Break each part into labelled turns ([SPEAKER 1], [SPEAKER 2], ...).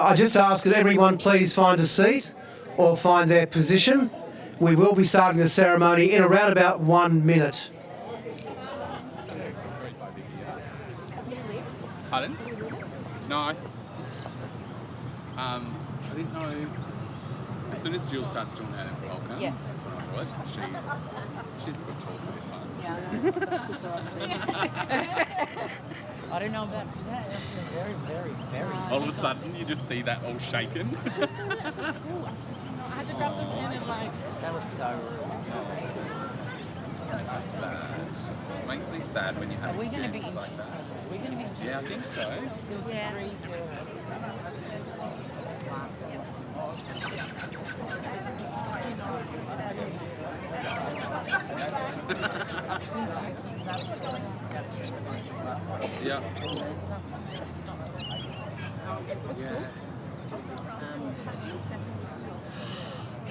[SPEAKER 1] I just ask that everyone please find a seat or find their position. We will be starting the ceremony in around about 1 minute.
[SPEAKER 2] Pardon? No. I didn't know. As soon as Jill starts doing that welcome,
[SPEAKER 3] Yeah.
[SPEAKER 2] that's when I do it. She's a good talker this one.
[SPEAKER 3] Yeah, I don't know about today. I feel very, very, very.
[SPEAKER 2] All of a sudden, you just see that all shaken.
[SPEAKER 4] I had to grab the pen and
[SPEAKER 3] That was so rude.
[SPEAKER 2] That's bad. It makes me sad when you have
[SPEAKER 3] Are we going to be
[SPEAKER 2] experiences like that.
[SPEAKER 3] We're going to be
[SPEAKER 2] Yeah, I think so.
[SPEAKER 3] There was 3 girls.
[SPEAKER 2] Yeah.
[SPEAKER 4] What's
[SPEAKER 2] Yeah.
[SPEAKER 4] cool?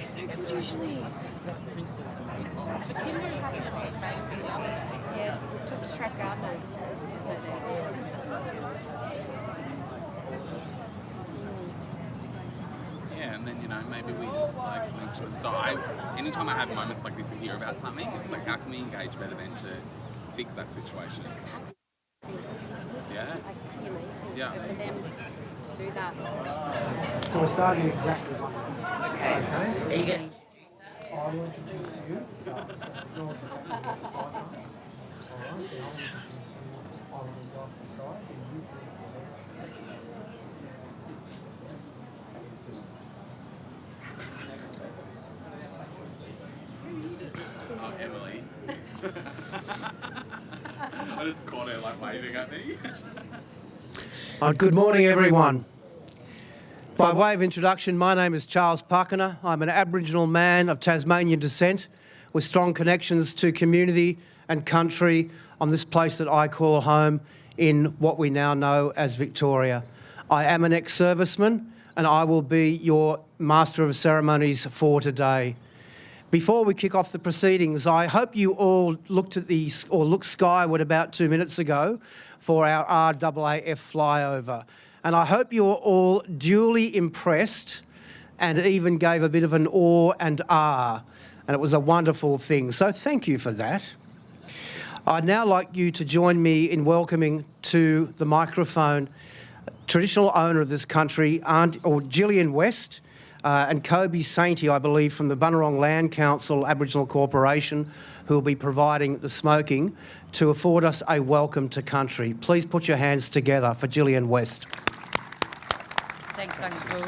[SPEAKER 4] So could usually... The kinder has it like yeah, took the track out now.
[SPEAKER 2] Yeah, and then, maybe we just, make sure. So anytime I have moments like this and hear about something, it's like, how can we engage better then to fix that situation? Yeah? Yeah.
[SPEAKER 4] For them to do that.
[SPEAKER 1] So we're starting exactly like
[SPEAKER 3] Okay. Are you getting?
[SPEAKER 1] I will introduce you.
[SPEAKER 2] Oh, Emily. I just caught her waving at me.
[SPEAKER 1] Good morning, everyone. By way of introduction, my name is Charles Pakana. I'm an Aboriginal man of Tasmanian descent with strong connections to community and country on this place that I call home in what we now know as Victoria. I am an ex-serviceman and I will be your Master of Ceremonies for today. Before we kick off the proceedings, I hope you all looked skyward about 2 minutes ago for our RAAF flyover. And I hope you were all duly impressed and even gave a bit of an awe and ah. And it was a wonderful thing. So thank you for that. I'd now like you to join me in welcoming to the microphone traditional owner of this country, Gillian West, and Kobe Sainty, I believe, from the Bunurong Land Council Aboriginal Corporation, who will be providing the smoking to afford us a welcome to country. Please put your hands together for Gillian West.
[SPEAKER 3] Thanks, Uncle.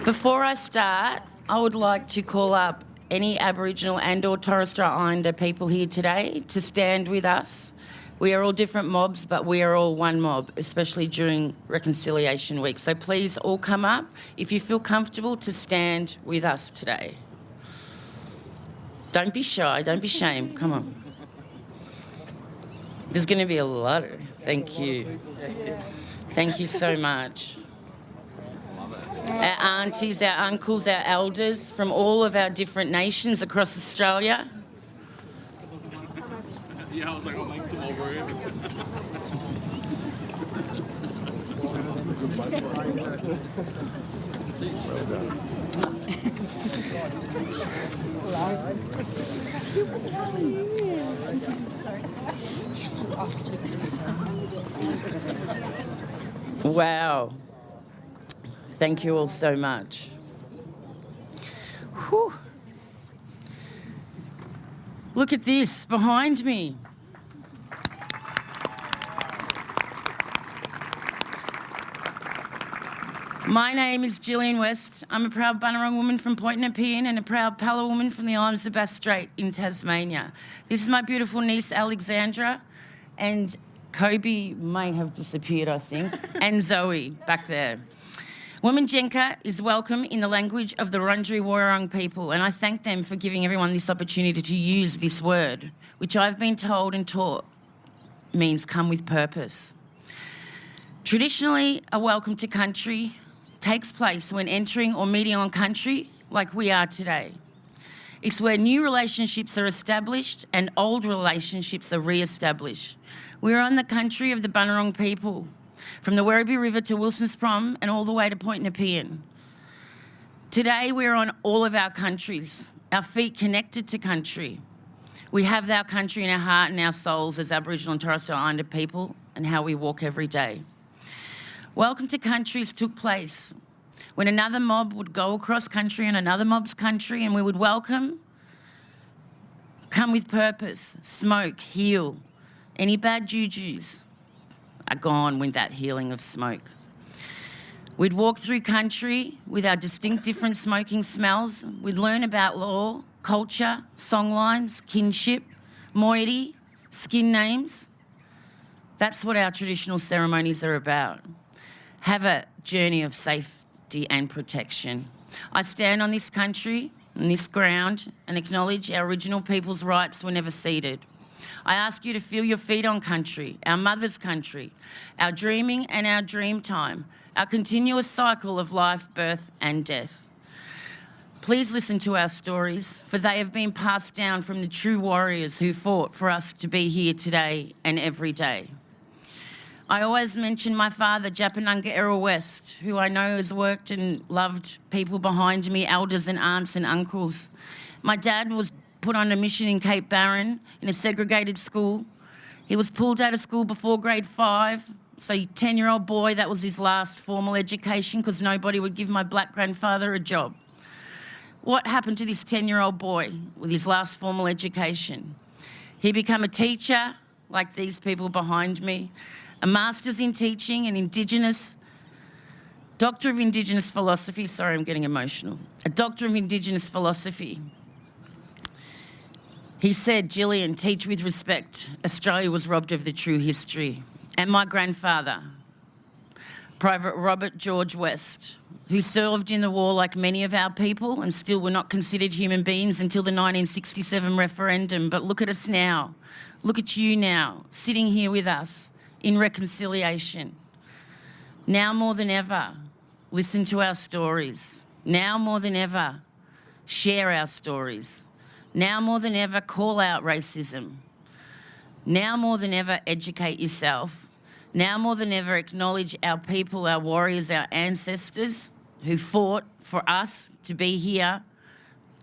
[SPEAKER 3] Before I start, I would like to call up any Aboriginal and or Torres Strait Islander people here today to stand with us. We are all different mobs, but we are all one mob, especially during Reconciliation Week. So please all come up if you feel comfortable to stand with us today. Don't be shy, don't be ashamed, come on. There's going to be a lot of... Thank you. Thank you so much. Our aunties, our uncles, our elders from all of our different nations across Australia.
[SPEAKER 2] Yeah, I was like, I'll make some more room.
[SPEAKER 3] Wow. Thank you all so much. Whew. Look at this behind me. My name is Gillian West. I'm a proud Bunurong woman from Point Nepean and a proud Pala woman from the islands of Bass Strait in Tasmania. This is my beautiful niece, Alexandra, and Kobe may have disappeared, I think, and Zoe back there. Wominjenka is welcome in the language of the Wurundjeri Wurrung people, and I thank them for giving everyone this opportunity to use this word, which I've been told and taught means come with purpose. Traditionally, a welcome to country takes place when entering or meeting on country like we are today. It's where new relationships are established and old relationships are re-established. We're on the country of the Bunurong people. from the Werribee River to Wilson's Prom and all the way to Point Nepean. Today we're on all of our countries, our feet connected to country. We have our country in our heart and our souls as Aboriginal and Torres Strait Islander people and how we walk every day. Welcome to Countries took place when another mob would go across country and another mob's country, and we would welcome, come with purpose, smoke, heal. Any bad jujus are gone with that healing of smoke. We'd walk through country with our distinct different smoking smells. We'd learn about law, culture, songlines, kinship, moiety, skin names. That's what our traditional ceremonies are about. Have a journey of safety and protection. I stand on this country, on this ground, and acknowledge our Aboriginal people's rights were never ceded. I ask you to feel your feet on country, our mother's country, our dreaming and our dream time, our continuous cycle of life, birth and death. Please listen to our stories, for they have been passed down from the true warriors who fought for us to be here today and every day. I always mention my father, Japanunga Errol West, who I know has worked and loved people behind me, elders and aunts and uncles. My dad was put on a mission in Cape Barren in a segregated school. He was pulled out of school before grade 5. So 10-year-old boy, that was his last formal education because nobody would give my black grandfather a job. What happened to this 10-year-old boy with his last formal education? He became a teacher, like these people behind me, a master's in teaching, an Indigenous, Doctor of Indigenous philosophy. Sorry, I'm getting emotional. A Doctor of Indigenous philosophy. He said, "Gillian, teach with respect. Australia was robbed of the true history." And my grandfather, Private Robert George West, who served in the war like many of our people and still were not considered human beings until the 1967 referendum. But look at us now. Look at you now, sitting here with us in reconciliation. Now more than ever, listen to our stories. Now more than ever, share our stories. Now more than ever, call out racism. Now more than ever, educate yourself. Now more than ever, acknowledge our people, our warriors, our ancestors who fought for us to be here,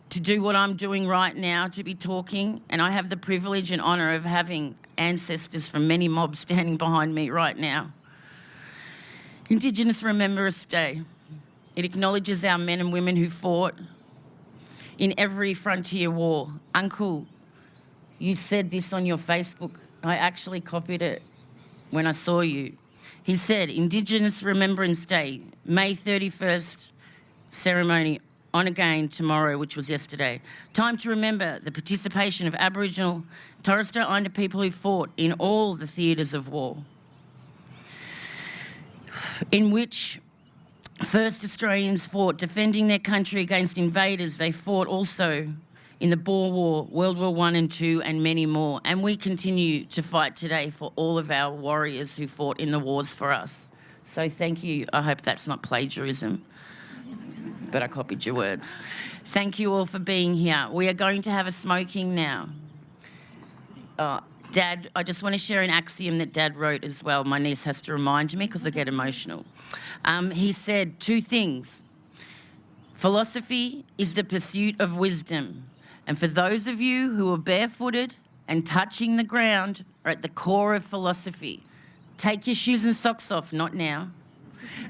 [SPEAKER 3] to do what I'm doing right now, to be talking. And I have the privilege and honour of having ancestors from many mobs standing behind me right now. Indigenous Remembrance Day. It acknowledges our men and women who fought in every frontier war. Uncle, you said this on your Facebook. I actually copied it when I saw you. He said, Indigenous Remembrance Day, May 31st ceremony on again tomorrow, which was yesterday. Time to remember the participation of Aboriginal, Torres Strait Islander people who fought in all the theatres of war, in which first Australians fought defending their country against invaders. They fought also in the Boer War, World War I and II, and many more. And we continue to fight today for all of our warriors who fought in the wars for us. So thank you. I hope that's not plagiarism, but I copied your words. Thank you all for being here. We are going to have a smoking now. Dad, I just want to share an axiom that Dad wrote as well. My niece has to remind me because I get emotional. He said 2 things. Philosophy is the pursuit of wisdom. And for those of you who are barefooted and touching the ground are at the core of philosophy. Take your shoes and socks off, not now.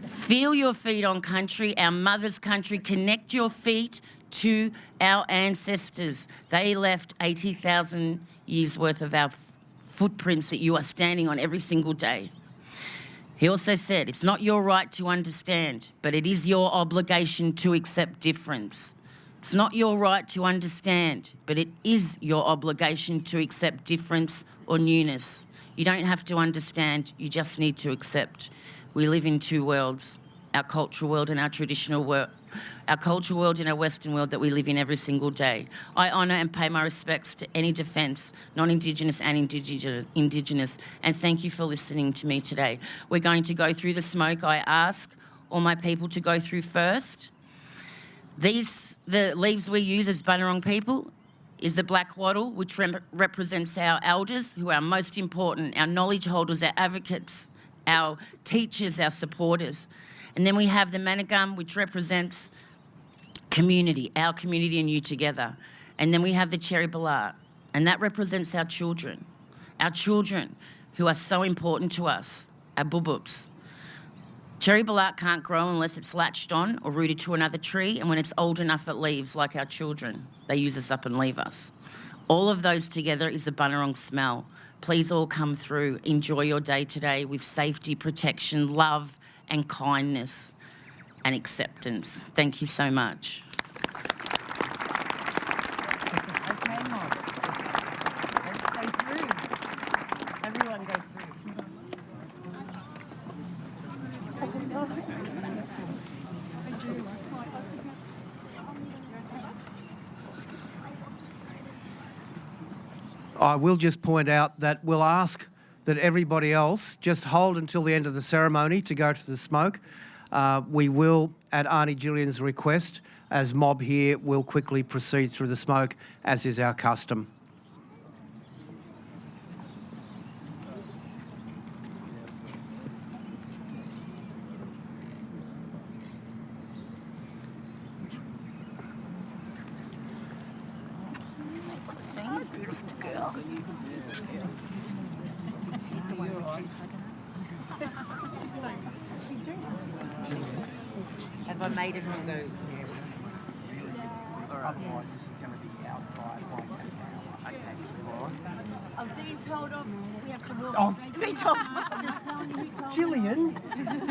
[SPEAKER 3] Feel your feet on country, our mother's country. Connect your feet to our ancestors. They left 80,000 years worth of our footprints that you are standing on every single day. He also said, it's not your right to understand, but it is your obligation to accept difference. It's not your right to understand, but it is your obligation to accept difference or newness. You don't have to understand, you just need to accept. We live in 2 worlds, our cultural world and our traditional world, our cultural world and our Western world that we live in every single day. I honour and pay my respects to any defence, non-Indigenous and Indigenous, and thank you for listening to me today. We're going to go through the smoke. I ask all my people to go through first. The leaves we use as Bunurong people is the black wattle, which represents our elders, who are most important, our knowledge holders, our advocates, our teachers, our supporters. And then we have the Manigum, which represents community, our community and you together. And then we have the Cherry Balat, and that represents our children who are so important to us, our bububs. Cherry Balat can't grow unless it's latched on or rooted to another tree, and when it's old enough it leaves, like our children. They use us up and leave us. All of those together is a Bunurong smell. Please all come through, enjoy your day today with safety, protection, love and kindness and acceptance. Thank you so much.
[SPEAKER 5] Okay, Mom. Let's go through. Everyone go through.
[SPEAKER 1] I will just point out that we'll ask that everybody else just hold until the end of the ceremony to go to the smoke. We will, at Aunty Gillian's request, as mob here, will quickly proceed through the smoke, as is our custom.
[SPEAKER 5] Have I made it all go?
[SPEAKER 6] Otherwise, this is going to be out by like an hour. Okay.
[SPEAKER 4] I'm being told off. We have to walk.
[SPEAKER 6] Oh,
[SPEAKER 4] Be told. I'm not telling you who told me.
[SPEAKER 6] Gillian,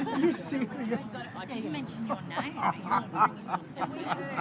[SPEAKER 6] are you serious?
[SPEAKER 4] I didn't mention your name. We heard.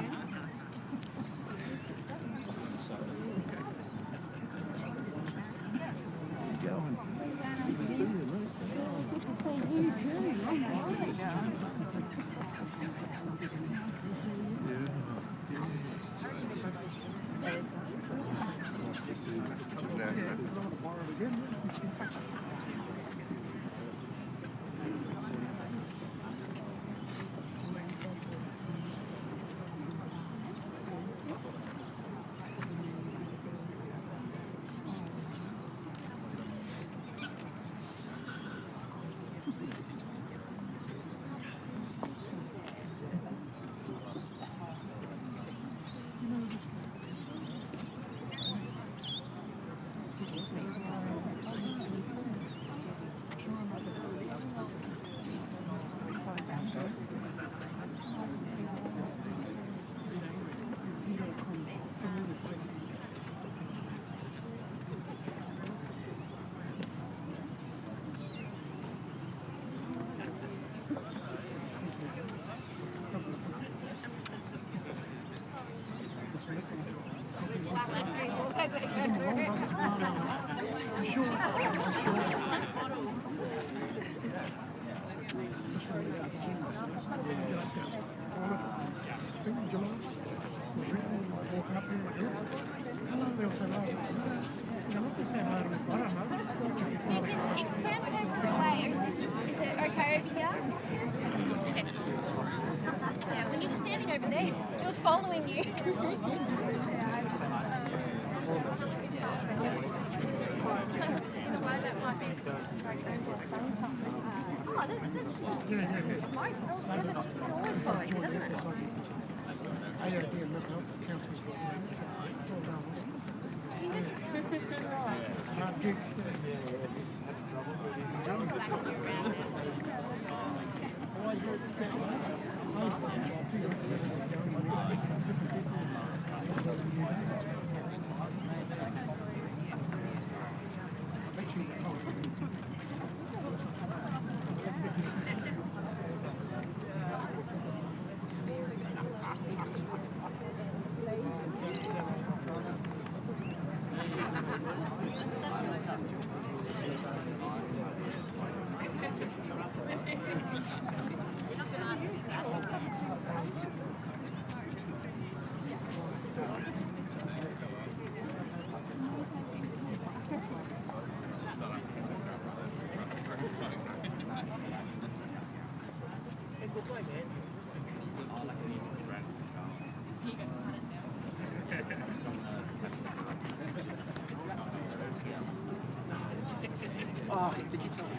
[SPEAKER 4] Is it okay over here? Yeah, when you're standing over there, she was following you.
[SPEAKER 6] Oh, did you tell me?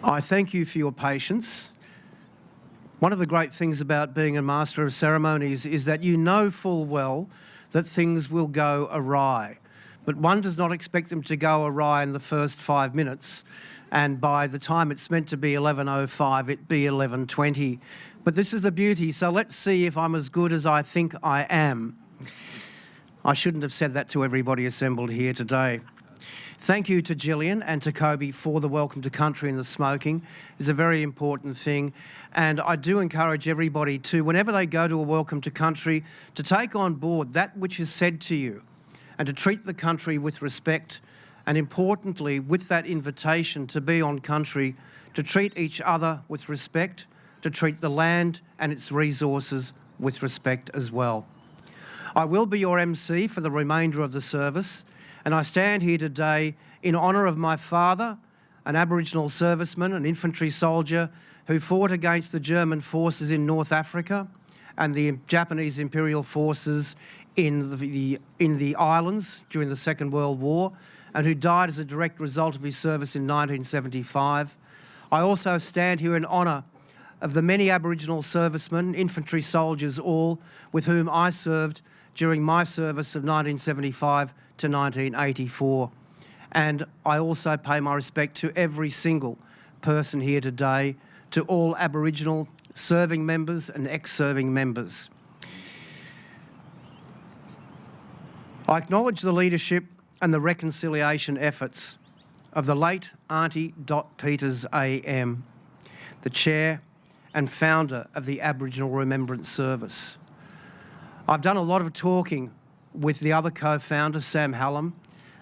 [SPEAKER 1] I thank you for your patience. One of the great things about being a Master of Ceremonies is that you know full well that things will go awry, but one does not expect them to go awry in the first 5 minutes, and by the time it's meant to be 11:05, it be 11:20. But this is the beauty, so let's see if I'm as good as I think I am. I shouldn't have said that to everybody assembled here today. Thank you to Gillian and to Kobe for the welcome to country and the smoking. It's a very important thing. And I do encourage everybody to, whenever they go to a welcome to country, to take on board that which is said to you and to treat the country with respect. And importantly, with that invitation to be on country, to treat each other with respect, to treat the land and its resources with respect as well. I will be your MC for the remainder of the service. And I stand here today in honour of my father, an Aboriginal serviceman, an infantry soldier who fought against the German forces in North Africa and the Japanese Imperial forces in the islands during the Second World War, and who died as a direct result of his service in 1975. I also stand here in honour of the many Aboriginal servicemen, infantry soldiers all, with whom I served during my service of 1975 to 1984. And I also pay my respect to every single person here today, to all Aboriginal serving members and ex-serving members. I acknowledge the leadership and the reconciliation efforts of the late Aunty Dot Peters AM, the chair and founder of the Aboriginal Remembrance Service. I've done a lot of talking with the other co-founder, Sam Halim,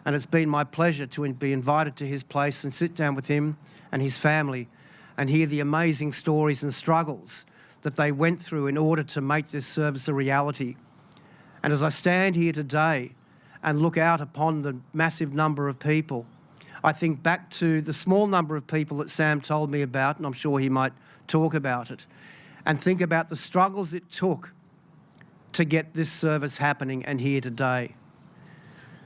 [SPEAKER 1] and it's been my pleasure to be invited to his place and sit down with him and his family and hear the amazing stories and struggles that they went through in order to make this service a reality. And as I stand here today and look out upon the massive number of people, I think back to the small number of people that Sam told me about, and I'm sure he might talk about it, and think about the struggles it took to get this service happening and here today.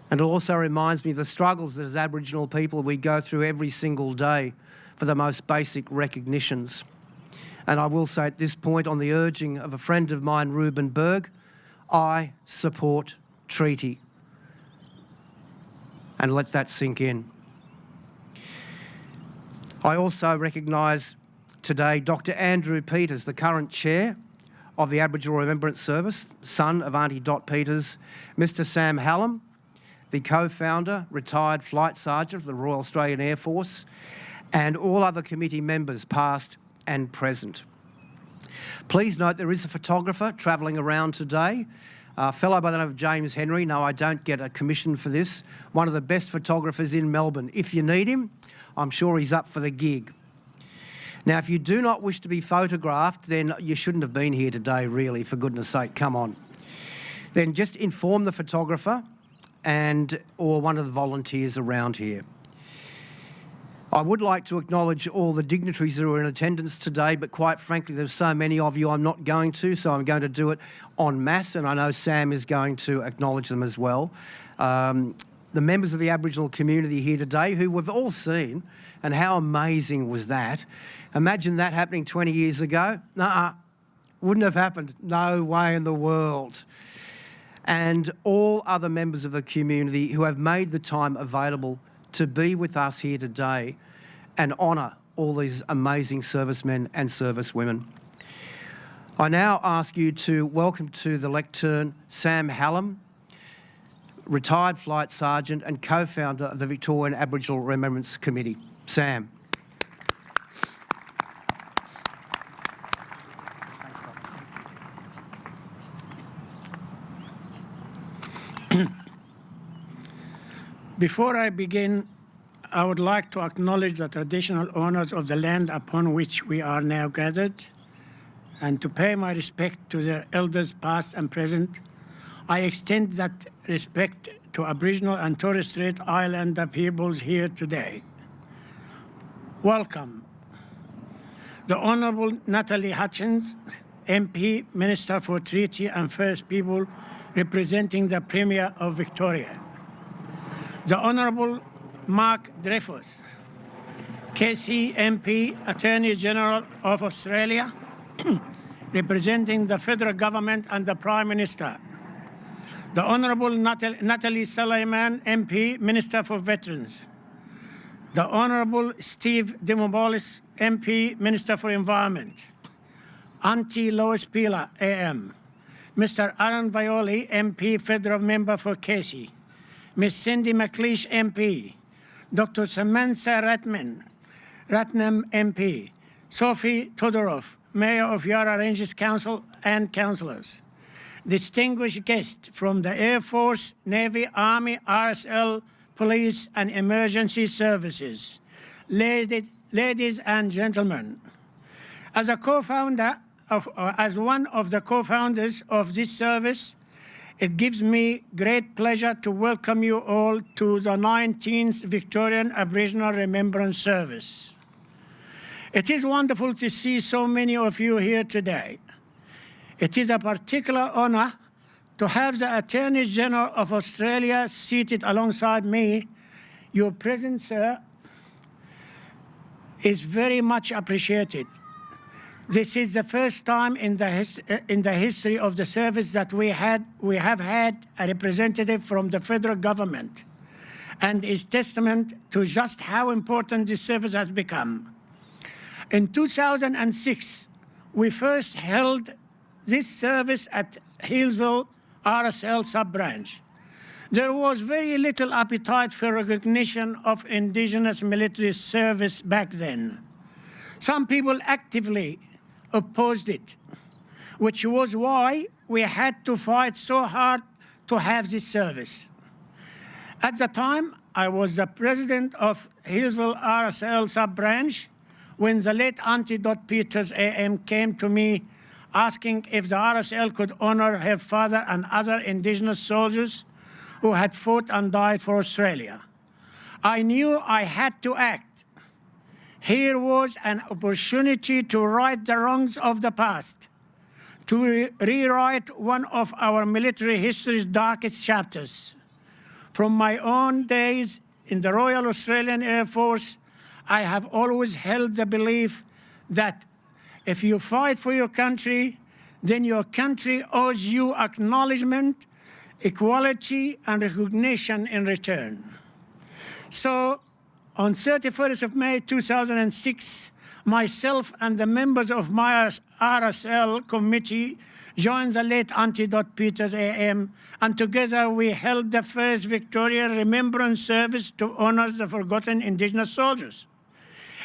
[SPEAKER 1] And it also reminds me of the struggles that as Aboriginal people we go through every single day for the most basic recognitions. And I will say at this point, on the urging of a friend of mine, Ruben Berg, I support treaty. And let that sink in. I also recognise today Dr. Andrew Peters, the current chair of the Aboriginal Remembrance Service, son of Aunty Dot Peters, Mr. Sam Halim, the co-founder, retired flight sergeant for the Royal Australian Air Force, and all other committee members, past and present. Please note there is a photographer travelling around today, a fellow by the name of James Henry. No, I don't get a commission for this. One of the best photographers in Melbourne. If you need him, I'm sure he's up for the gig. Now, if you do not wish to be photographed, then you shouldn't have been here today, really, for goodness sake, come on. Then just inform the photographer or one of the volunteers around here. I would like to acknowledge all the dignitaries who are in attendance today, but quite frankly, there's so many of you I'm not going to, so I'm going to do it en masse, and I know Sam is going to acknowledge them as well. The members of the Aboriginal community here today, who we've all seen, and how amazing was that? Imagine that happening 20 years ago. Nuh-uh, wouldn't have happened. No way in the world. And all other members of the community who have made the time available to be with us here today and honour all these amazing servicemen and servicewomen. I now ask you to welcome to the lectern Sam Halim, retired flight sergeant and co-founder of the Victorian Aboriginal Remembrance Committee. Sam.
[SPEAKER 7] Before I begin, I would like to acknowledge the traditional owners of the land upon which we are now gathered, and to pay my respect to their elders past and present. I extend that respect to Aboriginal and Torres Strait Islander peoples here today. Welcome. The Honourable Natalie Hutchins, MP, Minister for Treaty and First People, representing the Premier of Victoria. The Honourable Mark Dreyfus, KC MP, Attorney General of Australia, representing the Federal Government and the Prime Minister. The Honourable Natalie Suleiman, MP, Minister for Veterans. The Honourable Steve Demobolis, MP, Minister for Environment. Aunty Lois Pila, AM. Mr. Aaron Violi, MP, Federal Member for Casey. Ms. Cindy McLeish, MP. Dr. Samantha Ratnam, MP. Sophie Todorov, Mayor of Yarra Ranges Council, and councillors. Distinguished guests from the Air Force, Navy, Army, RSL, Police and Emergency Services. Ladies and gentlemen, as one of the co-founders of this service, it gives me great pleasure to welcome you all to the 19th Victorian Aboriginal Remembrance Service. It is wonderful to see so many of you here today. It is a particular honour to have the Attorney General of Australia seated alongside me. Your presence, sir, is very much appreciated. This is the first time in the history of the service that we have had a representative from the federal government, and is testament to just how important this service has become. In 2006, we first held this service at Healesville RSL Sub-Branch. There was very little appetite for recognition of Indigenous military service back then. Some people actively opposed it, which was why we had to fight so hard to have this service. At the time, I was the president of Healesville RSL Sub-Branch when the late Aunty Dot Peters AM came to me asking if the RSL could honour her father and other Indigenous soldiers who had fought and died for Australia. I knew I had to act. Here was an opportunity to right the wrongs of the past, to rewrite one of our military history's darkest chapters. From my own days in the Royal Australian Air Force, I have always held the belief that if you fight for your country, then your country owes you acknowledgement, equality, and recognition in return. So, on 31st of May 2006, myself and the members of my RSL committee joined the late Aunty Dot Peters AM, and together we held the first Victorian Remembrance Service to honour the forgotten Indigenous soldiers.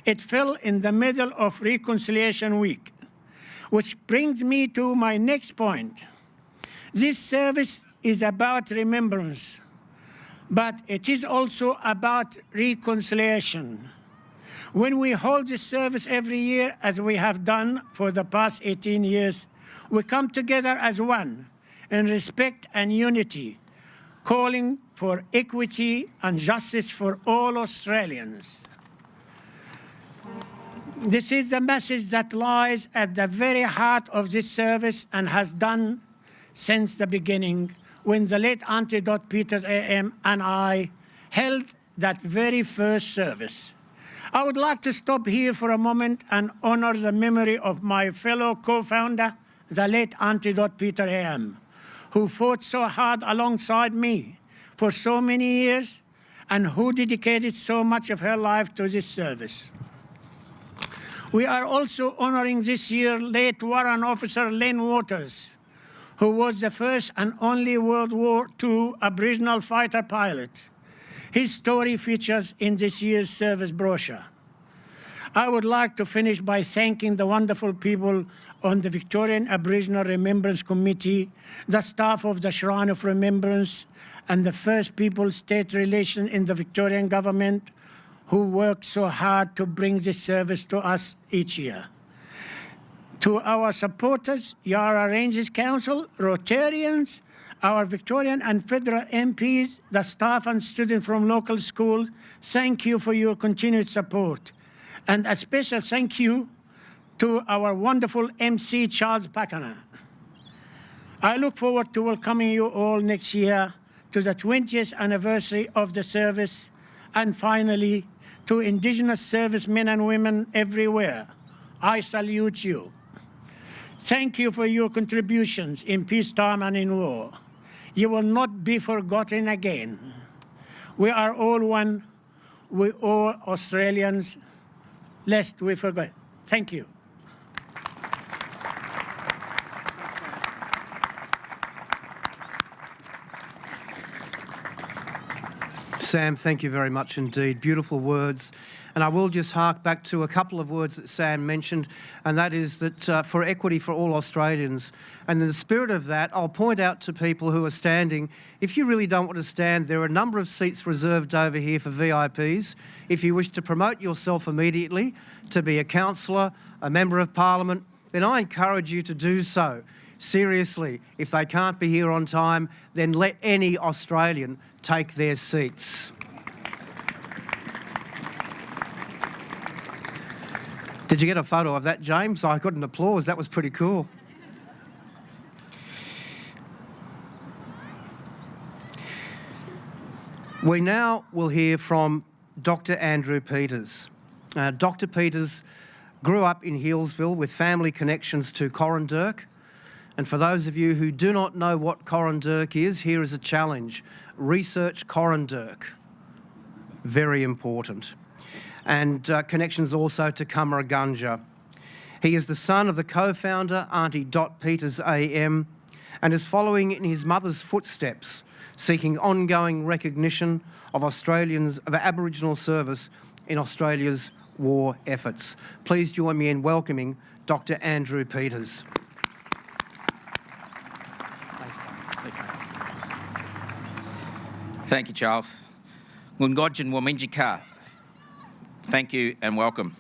[SPEAKER 7] It fell in the middle of Reconciliation Week, which brings me to my next point. This service is about remembrance, but it is also about reconciliation. When we hold this service every year, as we have done for the past 18 years, we come together as one in respect and unity, calling for equity and justice for all Australians. This is the message that lies at the very heart of this service and has done since the beginning, when the late Aunty Dot Peters AM and I held that very first service. I would like to stop here for a moment and honour the memory of my fellow co-founder, the late Aunty Dot Peters AM, who fought so hard alongside me for so many years and who dedicated so much of her life to this service. We are also honouring this year late Warrant Officer Len Waters, who was the first and only World War II Aboriginal fighter pilot. His story features in this year's service brochure. I would like to finish by thanking the wonderful people on the Victorian Aboriginal Remembrance Committee, the staff of the Shrine of Remembrance, and the First Peoples State Relations in the Victorian Government, who worked so hard to bring this service to us each year. To our supporters, Yarra Ranges Council, Rotarians, our Victorian and federal MPs, the staff and students from local schools, thank you for your continued support. And a special thank you to our wonderful MC, Charles Pakana. I look forward to welcoming you all next year to the 20th anniversary of the service, and finally, to Indigenous servicemen and women everywhere. I salute you. Thank you for your contributions in peacetime and in war. You will not be forgotten again. We are all one. We all Australians, lest we forget. Thank you.
[SPEAKER 1] Sam, thank you very much indeed. Beautiful words. And I will just hark back to a couple of words that Sam mentioned, and that is that for equity for all Australians. And in the spirit of that, I'll point out to people who are standing, if you really don't want to stand, there are a number of seats reserved over here for VIPs. If you wish to promote yourself immediately to be a councillor, a member of parliament, then I encourage you to do so. Seriously, if they can't be here on time, then let any Australian take their seats. Did you get a photo of that, James? I got an applause. That was pretty cool. We now will hear from Dr. Andrew Peters. Dr. Peters grew up in Healesville with family connections to Corranderk. And for those of you who do not know what Corranderk is, here is a challenge. Research Corranderk. Very important. And connections also to Cummeragunja. He is the son of the co-founder, Aunty Dot Peters AM, and is following in his mother's footsteps, seeking ongoing recognition of Aboriginal service in Australia's war efforts. Please join me in welcoming Dr. Andrew Peters.
[SPEAKER 8] Thank you, Charles. Ngungojin Waminjika. Thank you and welcome.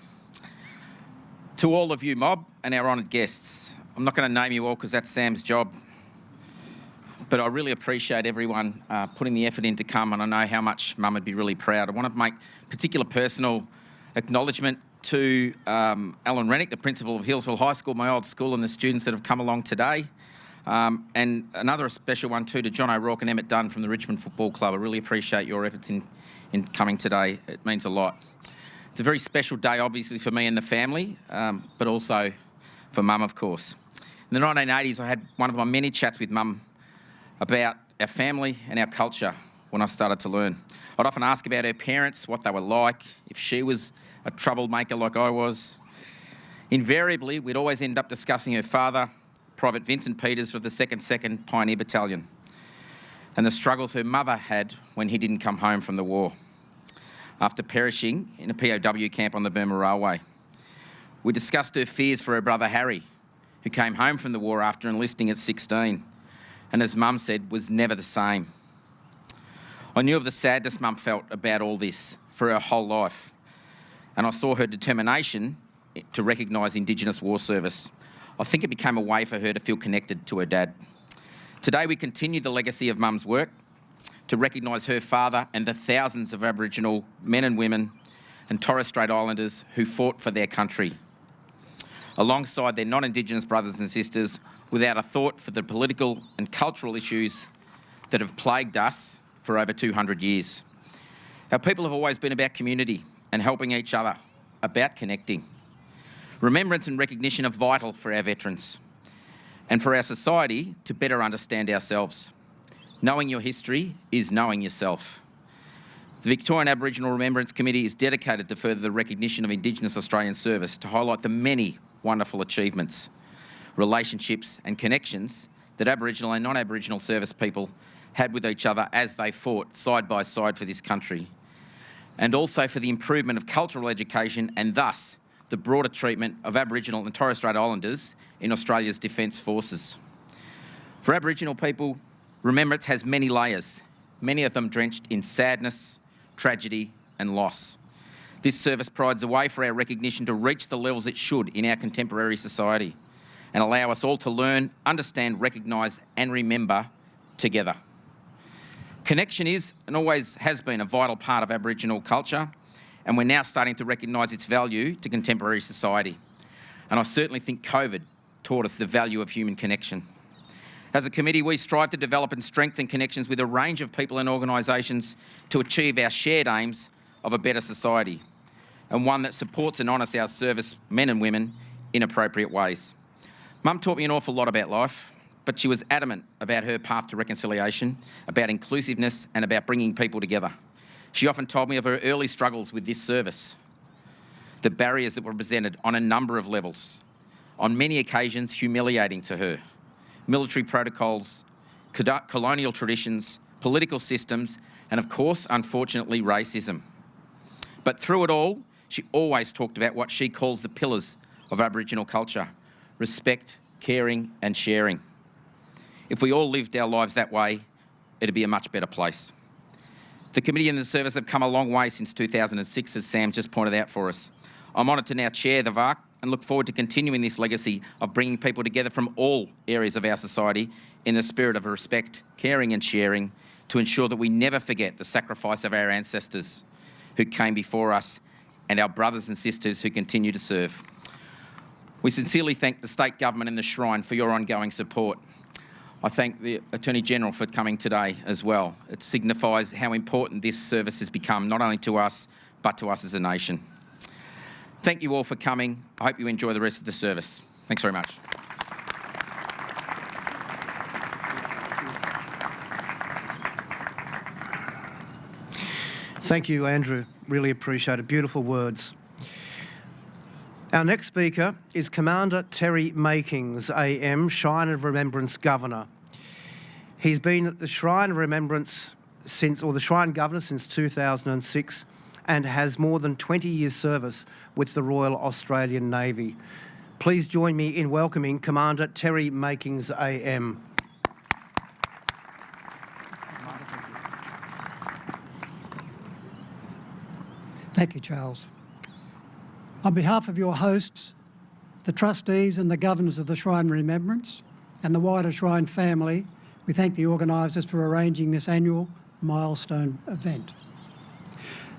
[SPEAKER 8] To all of you, mob, and our honoured guests. I'm not going to name you all because that's Sam's job, but I really appreciate everyone putting the effort in to come, and I know how much Mum would be really proud. I want to make particular personal acknowledgement to Alan Rennick, the principal of Healesville High School, my old school, and the students that have come along today. And another special one too to John O'Rourke and Emmett Dunn from the Richmond Football Club. I really appreciate your efforts in coming today. It means a lot. It's a very special day, obviously, for me and the family, but also for Mum, of course. In the 1980s, I had one of my many chats with Mum about our family and our culture when I started to learn. I'd often ask about her parents, what they were like, if she was a troublemaker like I was. Invariably, we'd always end up discussing her father, Private Vincent Peters of the 2nd Pioneer Battalion, and the struggles her mother had when he didn't come home from the war, after perishing in a POW camp on the Burma Railway. We discussed her fears for her brother Harry, who came home from the war after enlisting at 16, and as Mum said, was never the same. I knew of the sadness Mum felt about all this for her whole life, and I saw her determination to recognise Indigenous war service. I think it became a way for her to feel connected to her dad. Today we continue the legacy of Mum's work to recognise her father and the thousands of Aboriginal men and women and Torres Strait Islanders who fought for their country, alongside their non-Indigenous brothers and sisters, without a thought for the political and cultural issues that have plagued us for over 200 years. Our people have always been about community and helping each other, about connecting. Remembrance and recognition are vital for our veterans and for our society to better understand ourselves. Knowing your history is knowing yourself. The Victorian Aboriginal Remembrance Committee is dedicated to further the recognition of Indigenous Australian service, to highlight the many wonderful achievements, relationships and connections that Aboriginal and non-Aboriginal service people had with each other as they fought side by side for this country, and also for the improvement of cultural education and thus the broader treatment of Aboriginal and Torres Strait Islanders in Australia's Defence Forces. For Aboriginal people, remembrance has many layers, many of them drenched in sadness, tragedy and loss. This service provides a way for our recognition to reach the levels it should in our contemporary society and allow us all to learn, understand, recognise and remember together. Connection is and always has been a vital part of Aboriginal culture, and we're now starting to recognise its value to contemporary society. And I certainly think COVID taught us the value of human connection. As a committee, we strive to develop and strengthen connections with a range of people and organisations to achieve our shared aims of a better society, and one that supports and honours our service men and women in appropriate ways. Mum taught me an awful lot about life, but she was adamant about her path to reconciliation, about inclusiveness and about bringing people together. She often told me of her early struggles with this service, the barriers that were presented on a number of levels, on many occasions humiliating to her. Military protocols, colonial traditions, political systems, and of course, unfortunately, racism. But through it all, she always talked about what she calls the pillars of Aboriginal culture: respect, caring and sharing. If we all lived our lives that way, it'd be a much better place. The committee and the service have come a long way since 2006, as Sam just pointed out for us. I'm honoured to now chair the VARC and look forward to continuing this legacy of bringing people together from all areas of our society in the spirit of respect, caring and sharing, to ensure that we never forget the sacrifice of our ancestors who came before us and our brothers and sisters who continue to serve. We sincerely thank the State Government and the Shrine for your ongoing support. I thank the Attorney-General for coming today as well. It signifies how important this service has become, not only to us, but to us as a nation. Thank you all for coming. I hope you enjoy the rest of the service. Thanks very much.
[SPEAKER 1] Thank you, Andrew. Really appreciate it. Beautiful words. Our next speaker is Commander Terry Makings AM, Shrine of Remembrance Governor. He's been at the Shrine of Remembrance the Shrine Governor since 2006 and has more than 20 years service with the Royal Australian Navy. Please join me in welcoming Commander Terry Makings AM.
[SPEAKER 9] Thank you, Charles. On behalf of your hosts, the trustees and the governors of the Shrine Remembrance and the wider Shrine family, we thank the organisers for arranging this annual milestone event.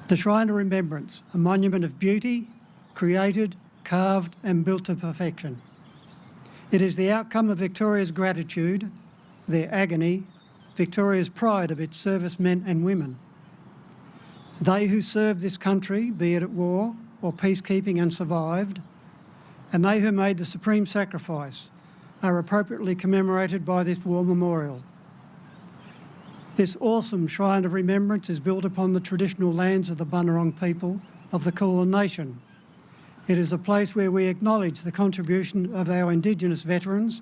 [SPEAKER 9] The Shrine of Remembrance, a monument of beauty, created, carved and built to perfection. It is the outcome of Victoria's gratitude, their agony, Victoria's pride of its servicemen and women. They who served this country, be it at war or peacekeeping and survived, and they who made the supreme sacrifice are appropriately commemorated by this war memorial. This awesome shrine of remembrance is built upon the traditional lands of the Bunurong people of the Kulin Nation. It is a place where we acknowledge the contribution of our Indigenous veterans,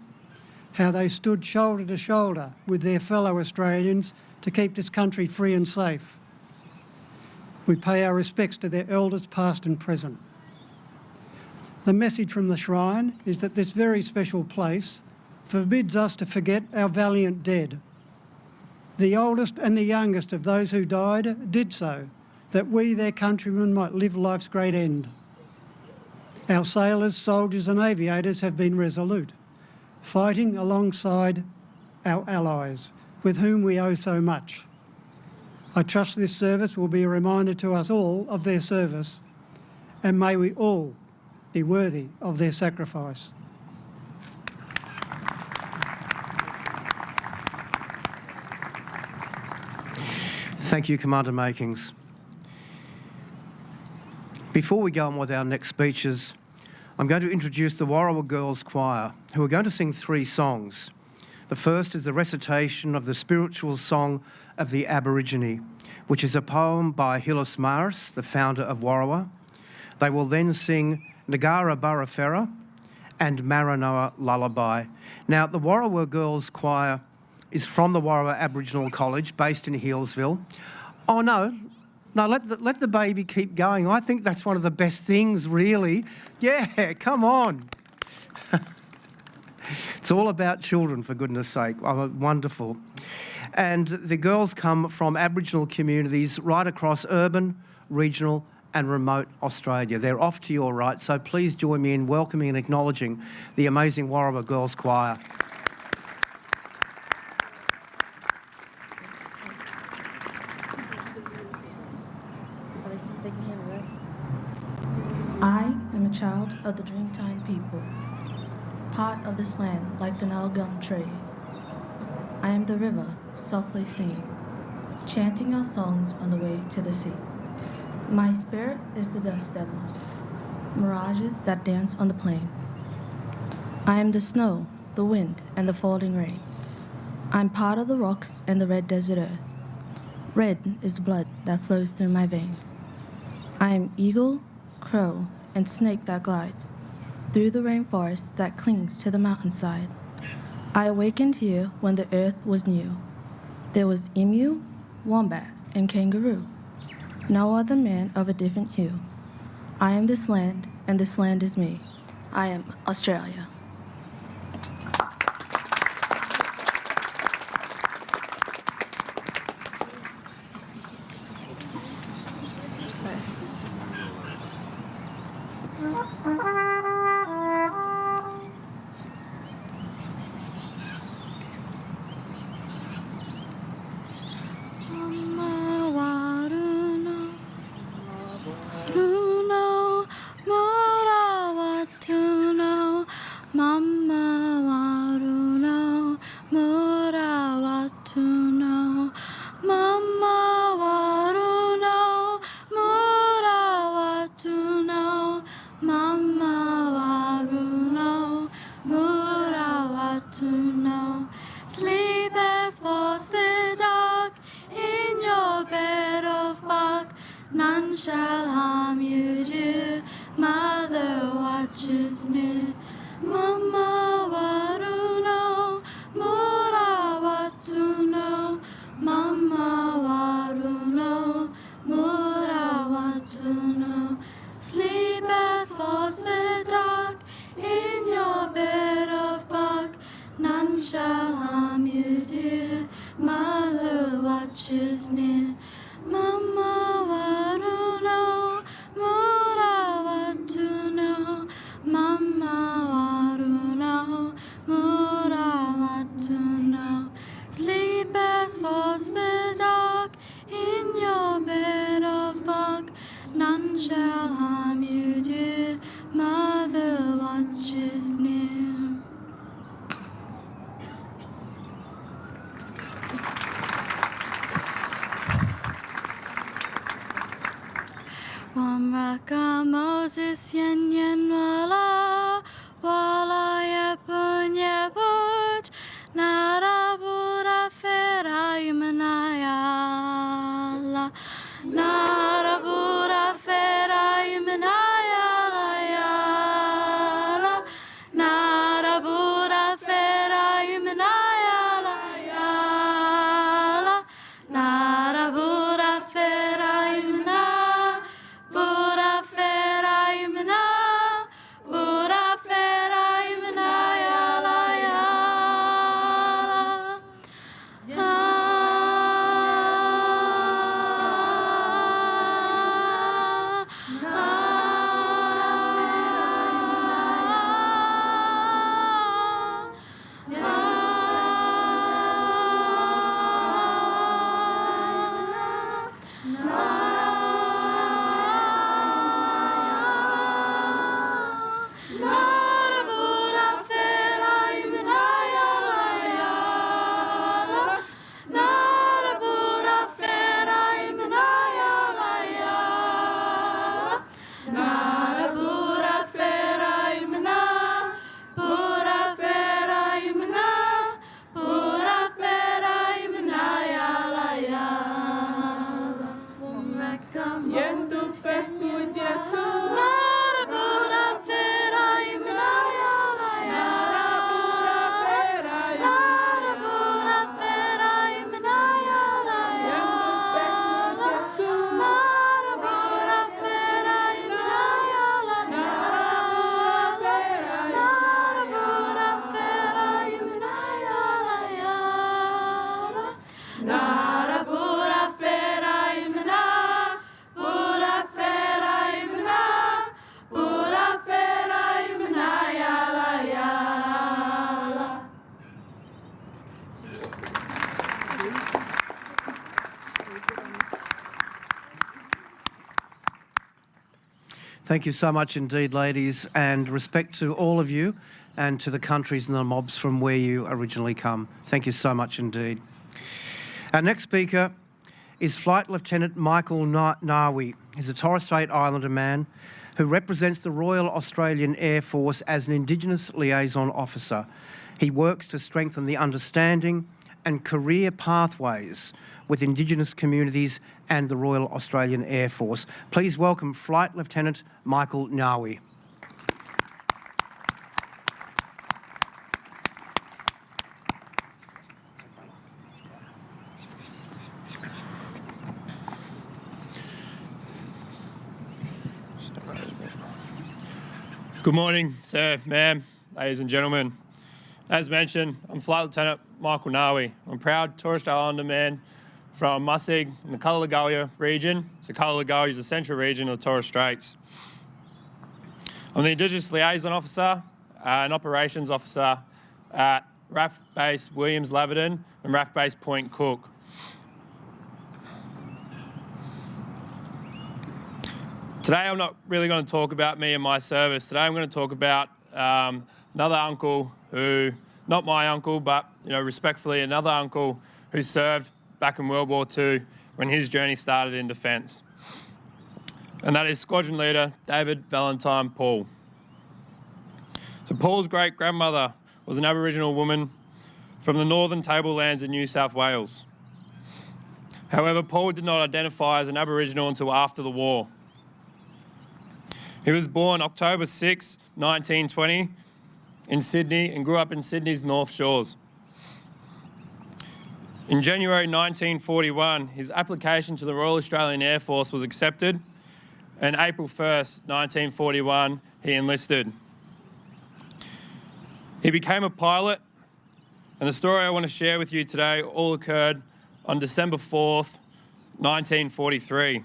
[SPEAKER 9] how they stood shoulder to shoulder with their fellow Australians to keep this country free and safe. We pay our respects to their elders past and present. The message from the shrine is that this very special place forbids us to forget our valiant dead. The oldest and the youngest of those who died did so, that we, their countrymen, might live life's great end. Our sailors, soldiers and aviators have been resolute, fighting alongside our allies, with whom we owe so much. I trust this service will be a reminder to us all of their service, and may we all be worthy of their sacrifice.
[SPEAKER 1] Thank you, Commander Makings. Before we go on with our next speeches, I'm going to introduce the Warrawa Girls Choir, who are going to sing 3 songs. The first is the recitation of the spiritual song of the Aborigine, which is a poem by Hillis Maris, the founder of Warrawa. They will then sing Nagara Barafera and Maranoa Lullaby. Now, the Warrawa Girls Choir is from the Warrawa Aboriginal College, based in Healesville. Oh, no, let the baby keep going. I think that's one of the best things, really. Yeah, come on. It's all about children, for goodness sake. Oh, wonderful. And the girls come from Aboriginal communities right across urban, regional and remote Australia. They're off to your right, so please join me in welcoming and acknowledging the amazing Warrawa Girls Choir.
[SPEAKER 10] I am a child of the Dreamtime people, part of this land like the Nile gum tree. I am the river, softly singing, chanting our songs on the way to the sea. My spirit is the dust devils, mirages that dance on the plain. I am the snow, the wind, and the falling rain. I'm part of the rocks and the red desert earth. Red is the blood that flows through my veins. I am eagle, crow, and snake that glides through the rainforest that clings to the mountainside. I awakened here when the earth was new. There was emu, wombat, and kangaroo. No other man of a different hue. I am this land, and this land is me. I am Australia. Wamraka Moses yen yen wala wala ya punya buj nara bura fera imanaya nara bura fera imanaya nara bura fera imanaya nara bura fera imanaya Pura fera imna, pura fera imna ya la ya la. Nara pura fera imna ya la ya la. Nara pura fera imna ya la ya la. Nara pura fera imna, pura fera imna, pura fera imna ya la ya la. Yentu peku Jesu. Nara pura fera imna ya la ya la. Nara pura fera imna ya la ya la. Nara pura fera imna ya la ya la. Nara pura fera imna ya la ya la. Nara pura fera imna, pura fera imna, pura fera imna ya la ya la.
[SPEAKER 1] Thank you so much indeed, ladies, and respect to all of you and to the countries and the mobs from where you originally come. Thank you so much indeed. Our next speaker is Flight Lieutenant Michael Nawi. He's a Torres Strait Islander man who represents the Royal Australian Air Force as an Indigenous liaison officer. He works to strengthen the understanding and career pathways with Indigenous communities and the Royal Australian Air Force. Please welcome Flight Lieutenant Michael Nawi.
[SPEAKER 11] Good morning, sir, ma'am, ladies and gentlemen. As mentioned, I'm Flight Lieutenant Michael Nawi. I'm a proud Torres Strait Islander man from Mussig in the Kalagalia region. So Kalagalia is the central region of the Torres Straits. I'm the Indigenous Liaison Officer and Operations Officer at RAAF Base Williams Laverton and RAAF Base Point Cook. Today I'm not really going to talk about me and my service. Today I'm going to talk about another uncle who, not my uncle, but respectfully another uncle who served back in World War II when his journey started in defence. And that is Squadron Leader David Valentine Paul. So Paul's great-grandmother was an Aboriginal woman from the northern tablelands in New South Wales. However, Paul did not identify as an Aboriginal until after the war. He was born October 6, 1920 in Sydney and grew up in Sydney's North Shores. In January 1941, his application to the Royal Australian Air Force was accepted, and April 1st, 1941, he enlisted. He became a pilot, and the story I want to share with you today all occurred on December 4th, 1943.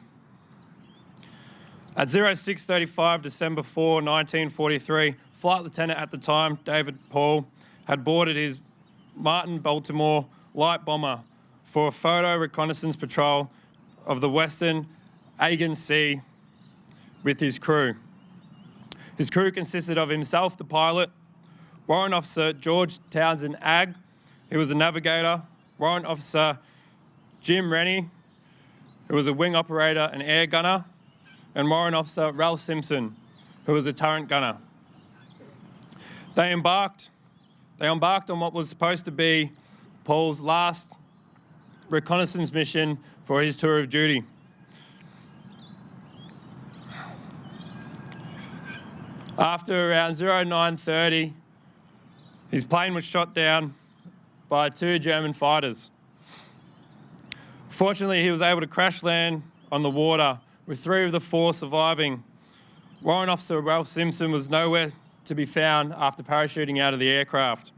[SPEAKER 11] At 06:35 December 4, 1943, Flight Lieutenant at the time, David Paul, had boarded his Martin Baltimore light bomber for a photo reconnaissance patrol of the Western Aegean Sea with his crew. His crew consisted of himself, the pilot, Warrant Officer George Townsend Agg, who was a navigator, Warrant Officer Jim Rennie, who was a wing operator and air gunner, and Warrant Officer Ralph Simpson, who was a turret gunner. They embarked on what was supposed to be Paul's last reconnaissance mission for his tour of duty. After around 09:30, his plane was shot down by 2 German fighters. Fortunately, he was able to crash land on the water with 3 of the 4 surviving. Warrant Officer Ralph Simpson was nowhere to be found after parachuting out of the aircraft.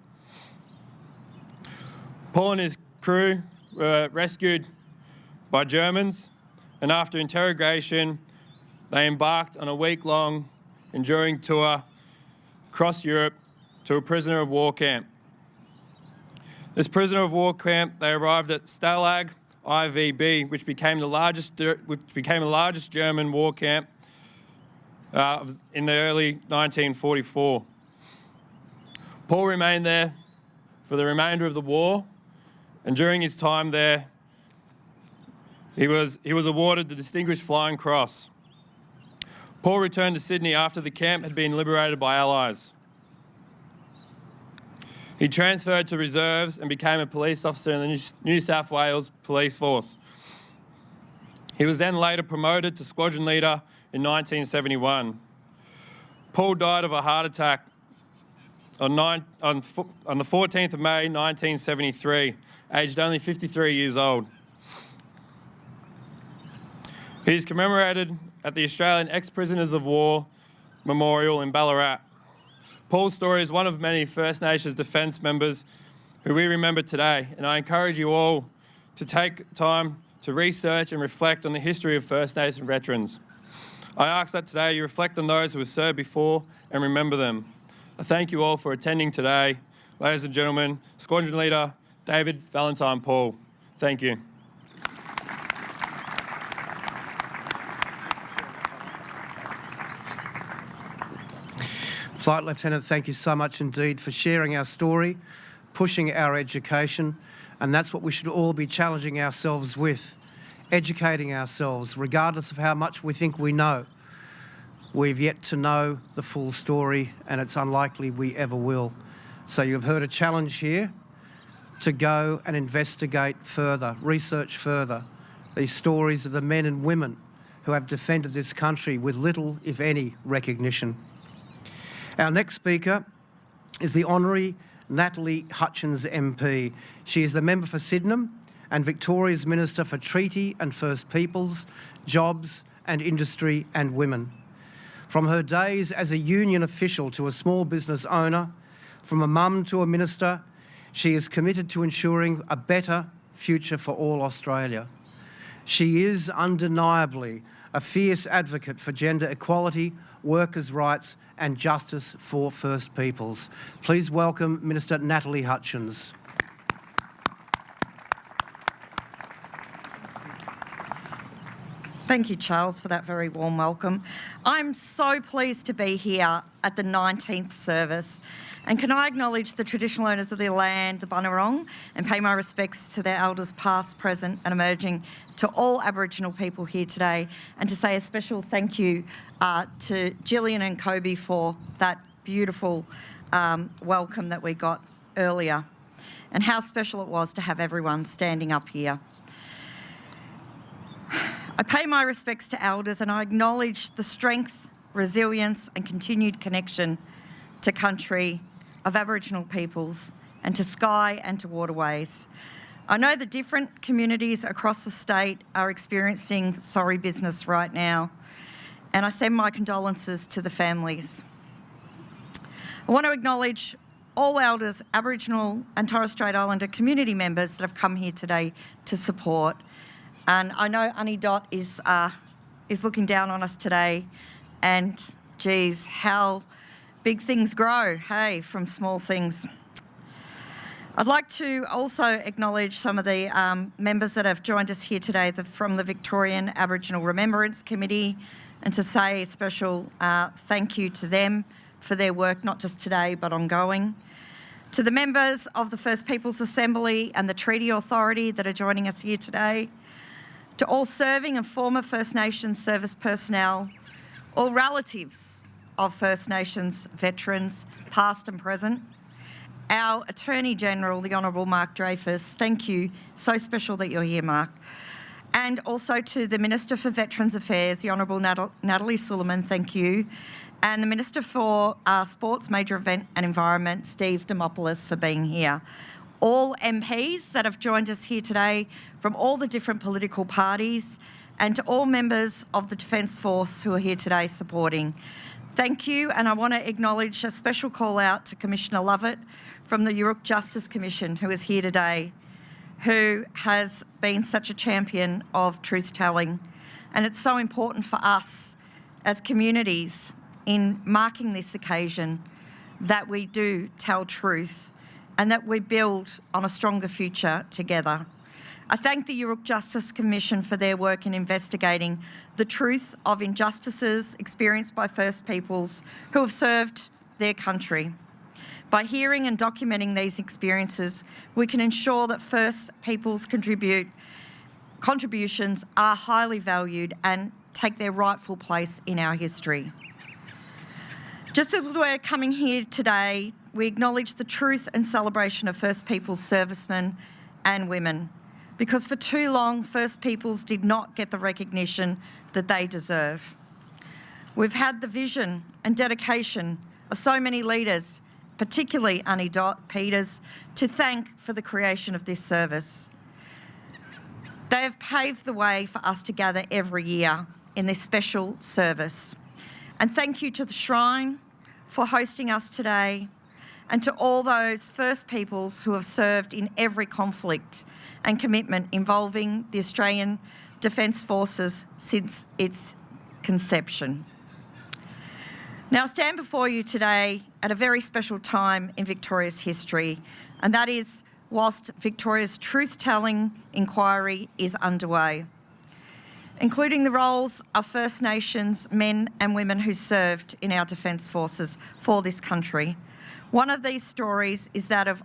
[SPEAKER 11] Paul and his crew were rescued by Germans, and after interrogation, they embarked on a week-long enduring tour across Europe to a prisoner of war camp. This prisoner of war camp, they arrived at Stalag IVB, which became the largest German war camp in the early 1944. Paul remained there for the remainder of the war, and during his time there, he was awarded the Distinguished Flying Cross. Paul returned to Sydney after the camp had been liberated by Allies. He transferred to reserves and became a police officer in the New South Wales Police Force. He was then later promoted to squadron leader in 1971. Paul died of a heart attack on the 14th of May 1973, aged only 53 years old. He is commemorated at the Australian Ex-Prisoners of War Memorial in Ballarat. Paul's story is one of many First Nations Defence members who we remember today, and I encourage you all to take time to research and reflect on the history of First Nation veterans. I ask that today you reflect on those who have served before and remember them. I thank you all for attending today. Ladies and gentlemen, Squadron Leader David Valentine Paul. Thank you.
[SPEAKER 1] Flight Lieutenant, thank you so much indeed for sharing our story, pushing our education, and that's what we should all be challenging ourselves with, educating ourselves, regardless of how much we think we know. We've yet to know the full story, and it's unlikely we ever will. So you've heard a challenge here to go and investigate further, research further, these stories of the men and women who have defended this country with little, if any, recognition. Our next speaker is the Honorary Natalie Hutchins MP. She is the member for Sydenham and Victoria's Minister for Treaty and First Peoples, Jobs and Industry and Women. From her days as a union official to a small business owner, from a mum to a minister, she is committed to ensuring a better future for all Australia. She is undeniably a fierce advocate for gender equality, workers' rights and justice for First Peoples. Please welcome Minister Natalie Hutchins.
[SPEAKER 12] Thank you, Charles, for that very warm welcome. I'm so pleased to be here at the 19th service. And can I acknowledge the traditional owners of the land, the Bunurong, and pay my respects to their elders past, present and emerging, to all Aboriginal people here today, and to say a special thank you to Gillian and Kobe for that beautiful welcome that we got earlier, and how special it was to have everyone standing up here. I pay my respects to elders, and I acknowledge the strength, resilience and continued connection to country of Aboriginal peoples and to sky and to waterways. I know the different communities across the state are experiencing sorry business right now, and I send my condolences to the families. I want to acknowledge all elders, Aboriginal and Torres Strait Islander community members that have come here today to support. And I know Aunty Dot is looking down on us today, and geez, how big things grow, hey, from small things. I'd like to also acknowledge some of the members that have joined us here today from the Victorian Aboriginal Remembrance Committee, and to say a special thank you to them for their work, not just today but ongoing. To the members of the First Peoples Assembly and the Treaty Authority that are joining us here today. To all serving and former First Nations service personnel, all relatives of First Nations veterans, past and present, our Attorney General, the Honourable Mark Dreyfus, thank you. So special that you're here, Mark. And also to the Minister for Veterans Affairs, the Honourable Natalie Suleiman, thank you. And the Minister for Sports, Major Event and Environment, Steve Demopoulos, for being here. All MPs that have joined us here today from all the different political parties, and to all members of the Defence Force who are here today supporting. Thank you, and I want to acknowledge a special call out to Commissioner Lovett from the Yurok Justice Commission, who is here today, who has been such a champion of truth-telling. And it's so important for us as communities in marking this occasion that we do tell truth and that we build on a stronger future together. I thank the Yurok Justice Commission for their work in investigating the truth of injustices experienced by First Peoples who have served their country. By hearing and documenting these experiences, we can ensure that First Peoples contributions are highly valued and take their rightful place in our history. Just as we're coming here today, we acknowledge the truth and celebration of First Peoples servicemen and women, because for too long, First Peoples did not get the recognition that they deserve. We've had the vision and dedication of so many leaders, particularly Aunty Dot Peters, to thank for the creation of this service. They have paved the way for us to gather every year in this special service. And thank you to the Shrine for hosting us today, and to all those First Peoples who have served in every conflict and commitment involving the Australian Defence Forces since its conception. Now, I stand before you today at a very special time in Victoria's history, and that is whilst Victoria's truth-telling inquiry is underway, including the roles of First Nations men and women who served in our Defence Forces for this country. One of these stories is that of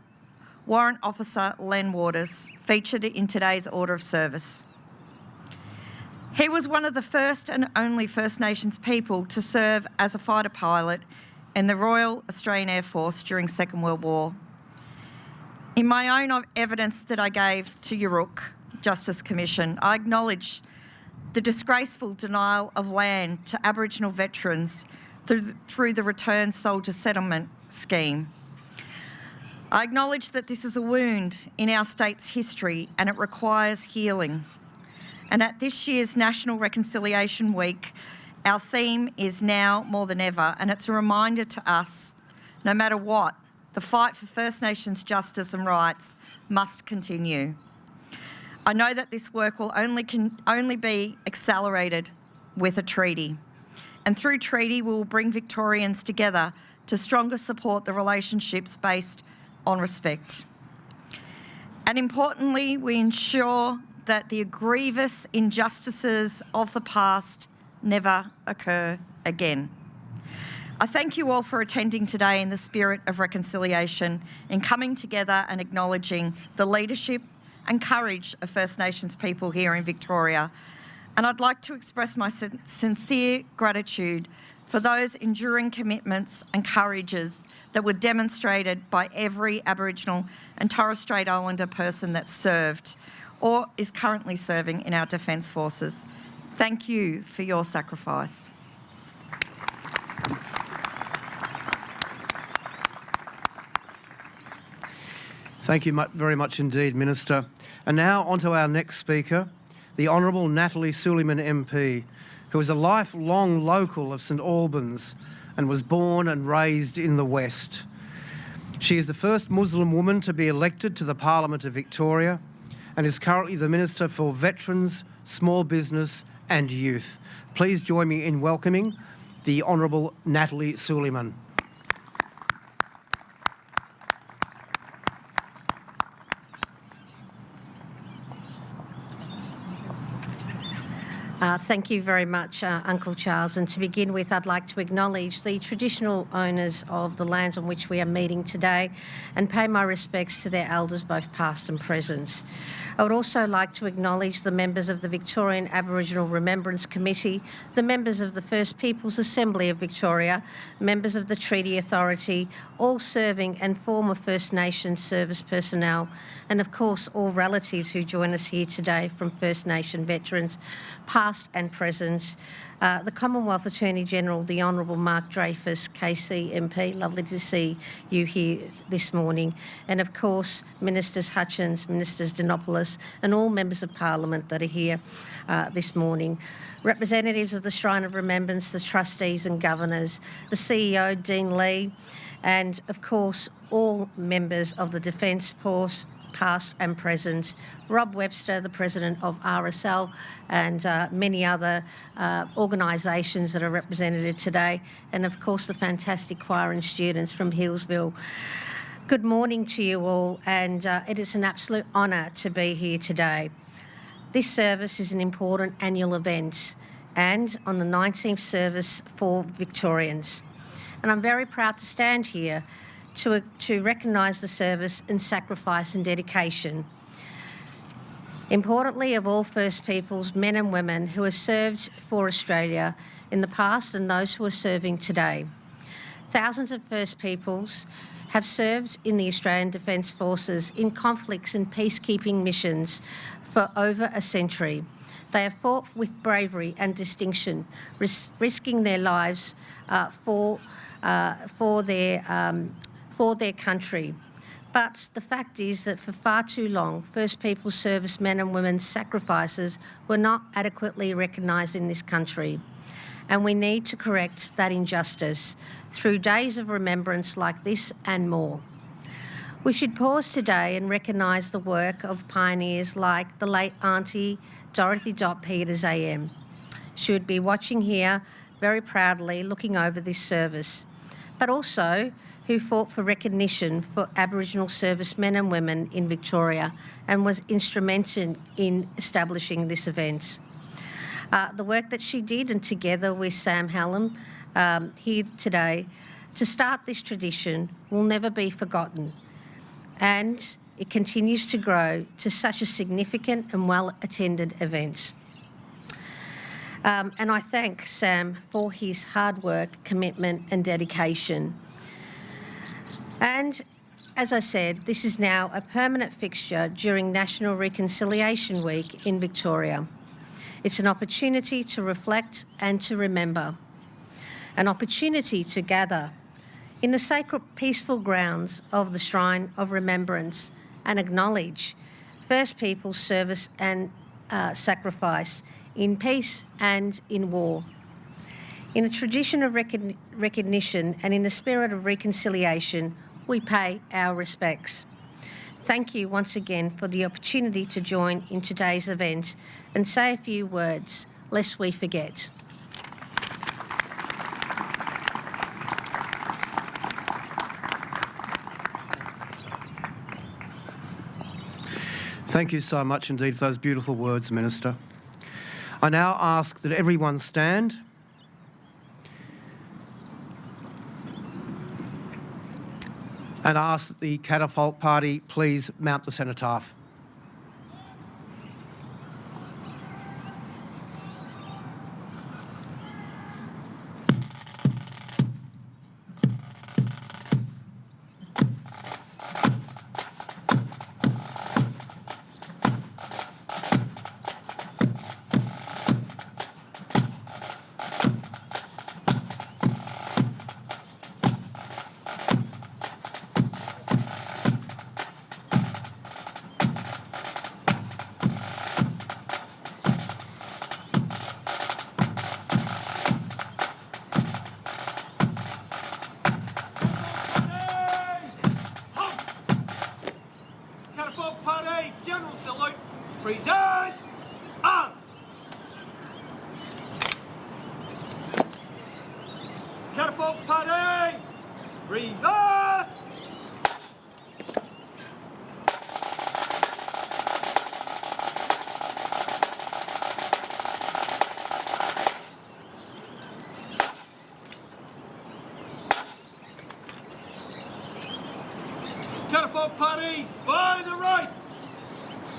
[SPEAKER 12] Warrant Officer Len Waters, featured in today's Order of Service. He was one of the first and only First Nations people to serve as a fighter pilot in the Royal Australian Air Force during Second World War. In my own evidence that I gave to Yurok Justice Commission, I acknowledge the disgraceful denial of land to Aboriginal veterans through the Return Soldier Settlement Scheme. I acknowledge that this is a wound in our state's history and it requires healing. And at this year's National Reconciliation Week, our theme is now more than ever, and it's a reminder to us, no matter what, the fight for First Nations justice and rights must continue. I know that this work will only be accelerated with a treaty. And through treaty, we will bring Victorians together to stronger support the relationships based on respect. And importantly, we ensure that the grievous injustices of the past never occur again. I thank you all for attending today in the spirit of reconciliation and coming together and acknowledging the leadership and courage of First Nations people here in Victoria. And I'd like to express my sincere gratitude for those enduring commitments and courages that were demonstrated by every Aboriginal and Torres Strait Islander person that served or is currently serving in our Defence Forces. Thank you for your sacrifice.
[SPEAKER 1] Thank you very much indeed, Minister. And now on to our next speaker, the Honourable Natalie Suleiman MP, who is a lifelong local of St Albans and was born and raised in the West. She is the first Muslim woman to be elected to the Parliament of Victoria and is currently the Minister for Veterans, Small Business and Youth. Please join me in welcoming the Honourable Natalie Suleiman.
[SPEAKER 5] Thank you very much, Uncle Charles. And to begin with, I'd like to acknowledge the traditional owners of the lands on which we are meeting today and pay my respects to their elders, both past and present. I would also like to acknowledge the members of the Victorian Aboriginal Remembrance Committee, the members of the First Peoples Assembly of Victoria, members of the Treaty Authority, all serving and former First Nations service personnel, and of course all relatives who join us here today from First Nation veterans, past and present, the Commonwealth Attorney General, the Honourable Mark Dreyfus, KC MP, lovely to see you here this morning, and of course Ministers Hutchins, Ministers Dinopoulos, and all members of Parliament that are here this morning. Representatives of the Shrine of Remembrance, the trustees and governors, the CEO, Dean Lee, and of course all members of the Defence Force, past and present, Rob Webster, the President of RSL, and many other organisations that are represented today, and of course the fantastic choir and students from Healesville. Good morning to you all, and it is an absolute honour to be here today. This service is an important annual event, and on the 19th service for Victorians. And I'm very proud to stand here to recognise the service and sacrifice and dedication. Importantly, of all First Peoples, men and women who have served for Australia in the past and those who are serving today. Thousands of First Peoples have served in the Australian Defence Forces in conflicts and peacekeeping missions for over a century. They have fought with bravery and distinction, risking their lives for their country. But the fact is that for far too long, First Peoples servicemen and women's sacrifices were not adequately recognised in this country. And we need to correct that injustice through days of remembrance like this and more. We should pause today and recognise the work of pioneers like the late Aunty Dot Peters AM. She would be watching here very proudly, looking over this service, but also who fought for recognition for Aboriginal servicemen and women in Victoria and was instrumental in establishing this event. The work that she did, and together with Sam Halim here today, to start this tradition will never be forgotten, and it continues to grow to such a significant and well-attended event. And I thank Sam for his hard work, commitment and dedication. And as I said, this is now a permanent fixture during National Reconciliation Week in Victoria. It's an opportunity to reflect and to remember, an opportunity to gather in the sacred, peaceful grounds of the Shrine of Remembrance and acknowledge First Peoples' service and sacrifice in peace and in war. In a tradition of recognition and in the spirit of reconciliation, we pay our respects. Thank you once again for the opportunity to join in today's event and say a few words, lest we forget.
[SPEAKER 1] Thank you so much indeed for those beautiful words, Minister. I now ask that everyone stand. And ask that the catafalque party please mount the cenotaph.
[SPEAKER 13] Present arms. Catapult party. Reverse. Catafalque Party, by the right.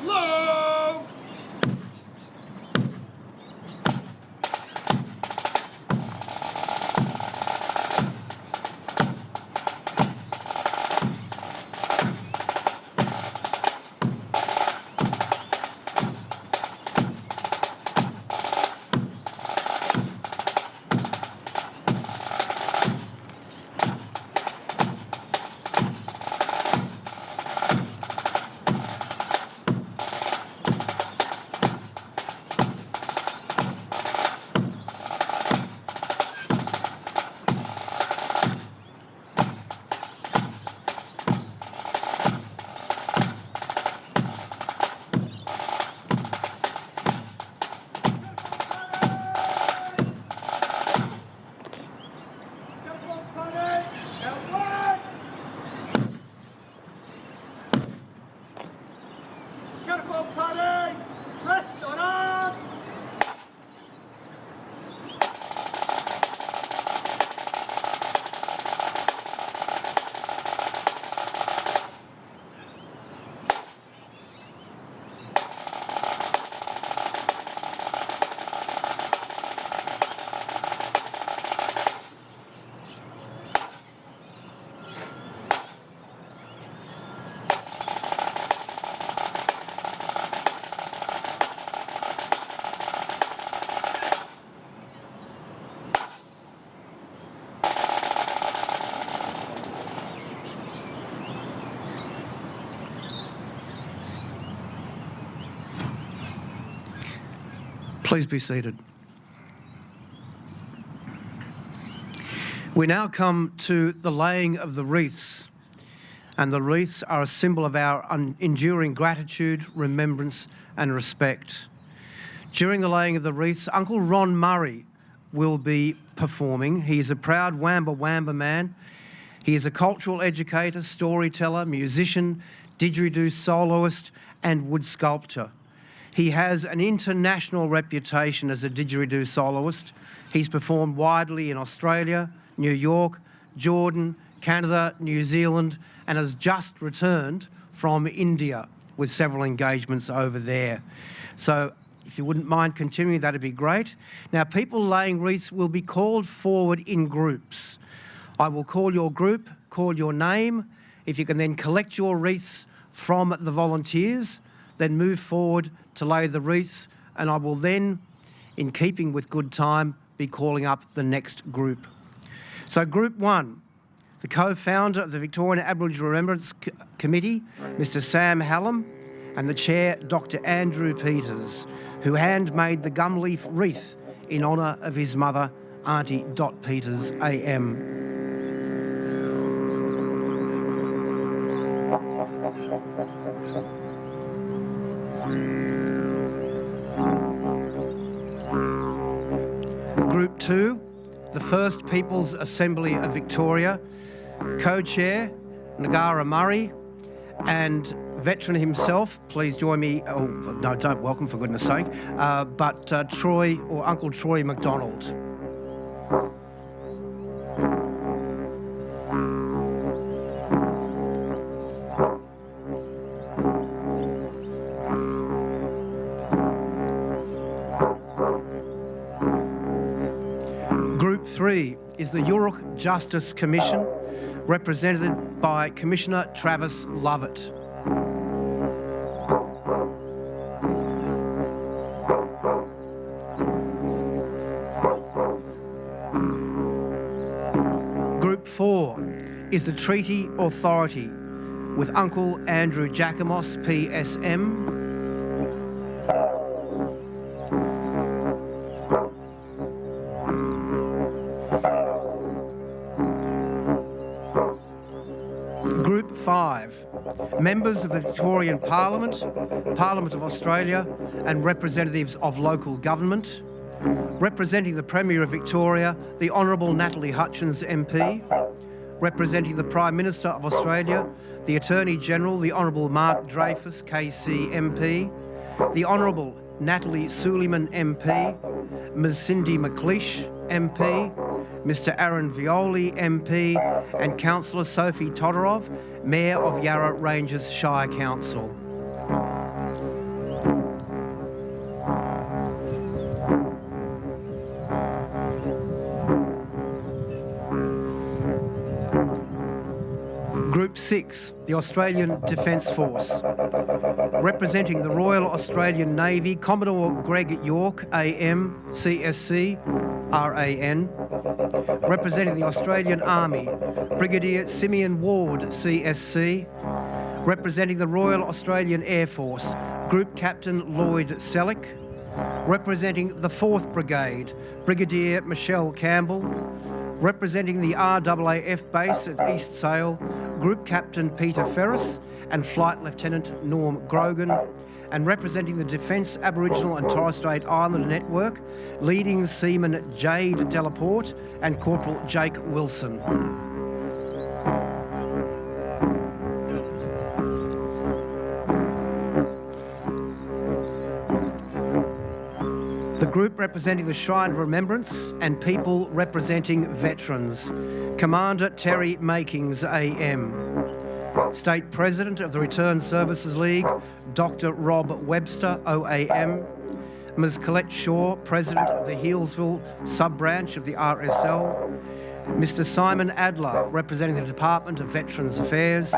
[SPEAKER 13] Slow.
[SPEAKER 1] Please be seated. We now come to the laying of the wreaths, and the wreaths are a symbol of our enduring gratitude, remembrance and respect. During the laying of the wreaths, Uncle Ron Murray will be performing. He is a proud Wamba Wamba man. He is a cultural educator, storyteller, musician, didgeridoo soloist and wood sculptor. He has an international reputation as a didgeridoo soloist. He's performed widely in Australia, New York, Jordan, Canada, New Zealand, and has just returned from India with several engagements over there. So if you wouldn't mind continuing, that'd be great. Now, people laying wreaths will be called forward in groups. I will call your group, call your name. If you can then collect your wreaths from the volunteers, then move forward to lay the wreaths, and I will then, in keeping with good time, be calling up the next group. So Group 1, the co-founder of the Victorian Aboriginal Remembrance Committee, Mr Sam Halim, and the Chair, Dr Andrew Peters, who handmade the gumleaf wreath in honour of his mother, Aunty Dot Peters AM. Group 2, the First People's Assembly of Victoria, co-chair Ngara Murray, and veteran himself, please join me, oh no, don't welcome for goodness sake, but Troy, or Uncle Troy McDonald. Group 3 is the Yurok Justice Commission, represented by Commissioner Travis Lovett. Group 4 is the Treaty Authority with Uncle Andrew Jacamos, PSM. Group 5, members of the Victorian Parliament, Parliament of Australia and representatives of local government. Representing the Premier of Victoria, the Honourable Natalie Hutchins MP. Representing the Prime Minister of Australia, the Attorney General, the Honourable Mark Dreyfus, KC MP. The Honourable Natalie Suleiman MP. Ms Cindy McLeish MP. Mr Aaron Violi, MP, and Councillor Sophie Todorov, Mayor of Yarra Ranges Shire Council. Group 6, the Australian Defence Force. Representing the Royal Australian Navy, Commodore Greg York, AM, CSC, RAN. Representing the Australian Army, Brigadier Simeon Ward, CSC. Representing the Royal Australian Air Force, Group Captain Lloyd Selleck. Representing the 4th Brigade, Brigadier Michelle Campbell. Representing the RAAF base at East Sale, Group Captain Peter Ferris and Flight Lieutenant Norm Grogan, and representing the Defence Aboriginal and Torres Strait Islander Network, Leading Seaman Jade Delaporte and Corporal Jake Wilson. The group representing the Shrine of Remembrance and people representing veterans, Commander Terry Makings, AM. State President of the Return Services League, Dr Rob Webster, OAM. Ms Colette Shaw, President of the Healesville Sub-Branch of the RSL. Mr Simon Adler, representing the Department of Veterans Affairs.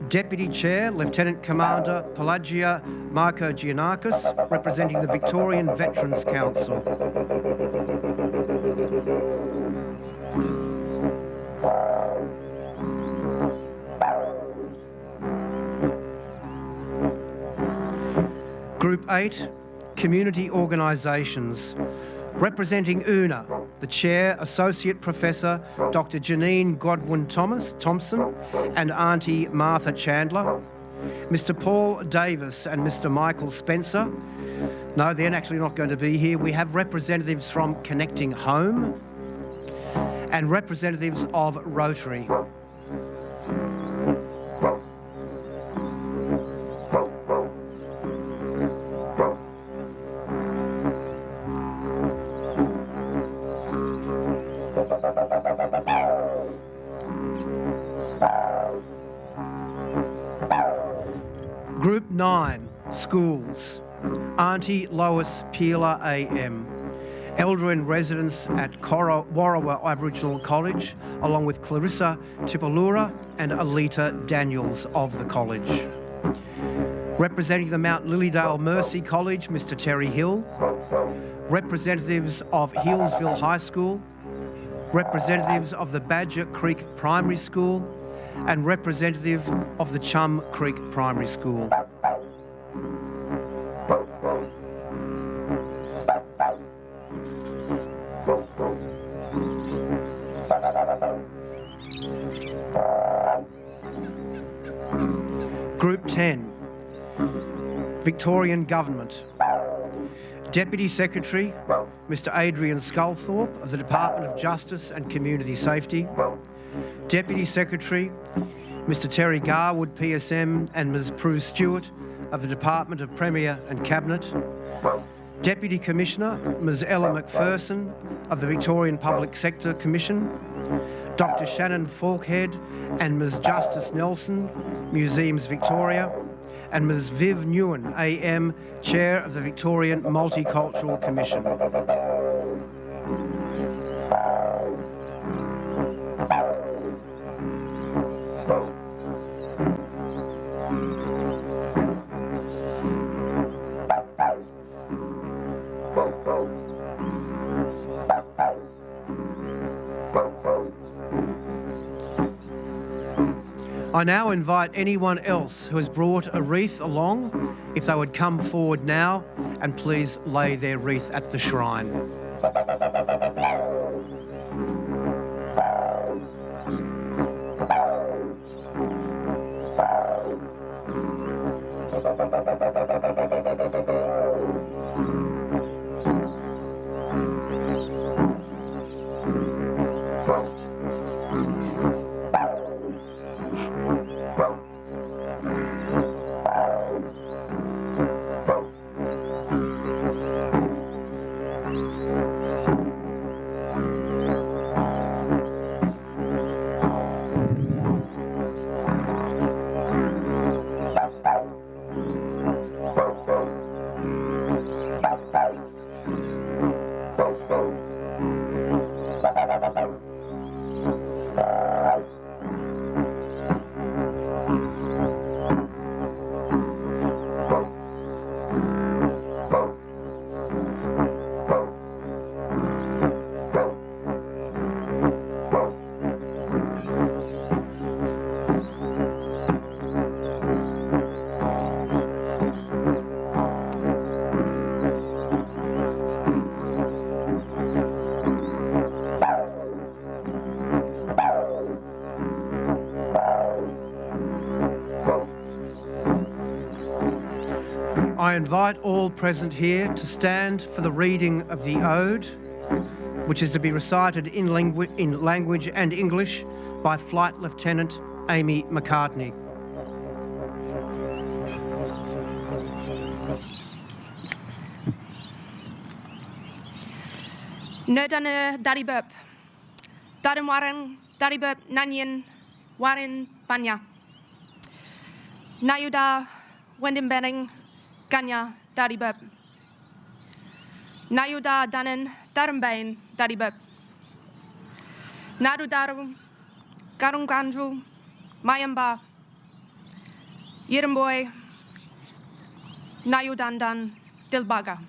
[SPEAKER 1] Deputy Chair, Lieutenant Commander Pelagia Markogiannakis, representing the Victorian Veterans Council. Group 8, Community Organisations. Representing UNA, the Chair, Associate Professor Dr Janine Godwin-Thompson and Aunty Martha Chandler. Mr Paul Davis and Mr Michael Spencer. No, they're actually not going to be here. We have representatives from Connecting Home and representatives of Rotary. Group 9, Schools. Aunty Lois Peeler, AM. Elder in residence at Warrawa Aboriginal College, along with Clarissa Tipalura and Alita Daniels of the college. Representing the Mount Lilydale Mercy College, Mr Terry Hill. Representatives of Healesville High School. Representatives of the Badger Creek Primary School and representative of the Chum Creek Primary School. Group 10, Victorian Government. Deputy Secretary, Mr Adrian Sculthorpe of the Department of Justice and Community Safety. Deputy Secretary, Mr Terry Garwood, PSM, and Ms Prue Stewart of the Department of Premier and Cabinet. Deputy Commissioner, Ms Ella McPherson of the Victorian Public Sector Commission. Dr Shannon Falkhead and Ms Justice Nelson, Museums Victoria. And Ms Viv Newen, AM, Chair of the Victorian Multicultural Commission. I now invite anyone else who has brought a wreath along, if they would come forward now and please lay their wreath at the shrine. I invite all present here to stand for the reading of the Ode, which is to be recited in language and English by Flight Lieutenant Amy McCartney.
[SPEAKER 14] Nerdana Daribub, Darimwaran Daribub Nanyan, Warin Banya, Nayuda Wendimbenning, Ganya Daribub, Nayuda Danan Darimbain Daribub, Nadu Darum, Garungandru, Mayamba, Yirimboy, Nayudandan, Dilbaga.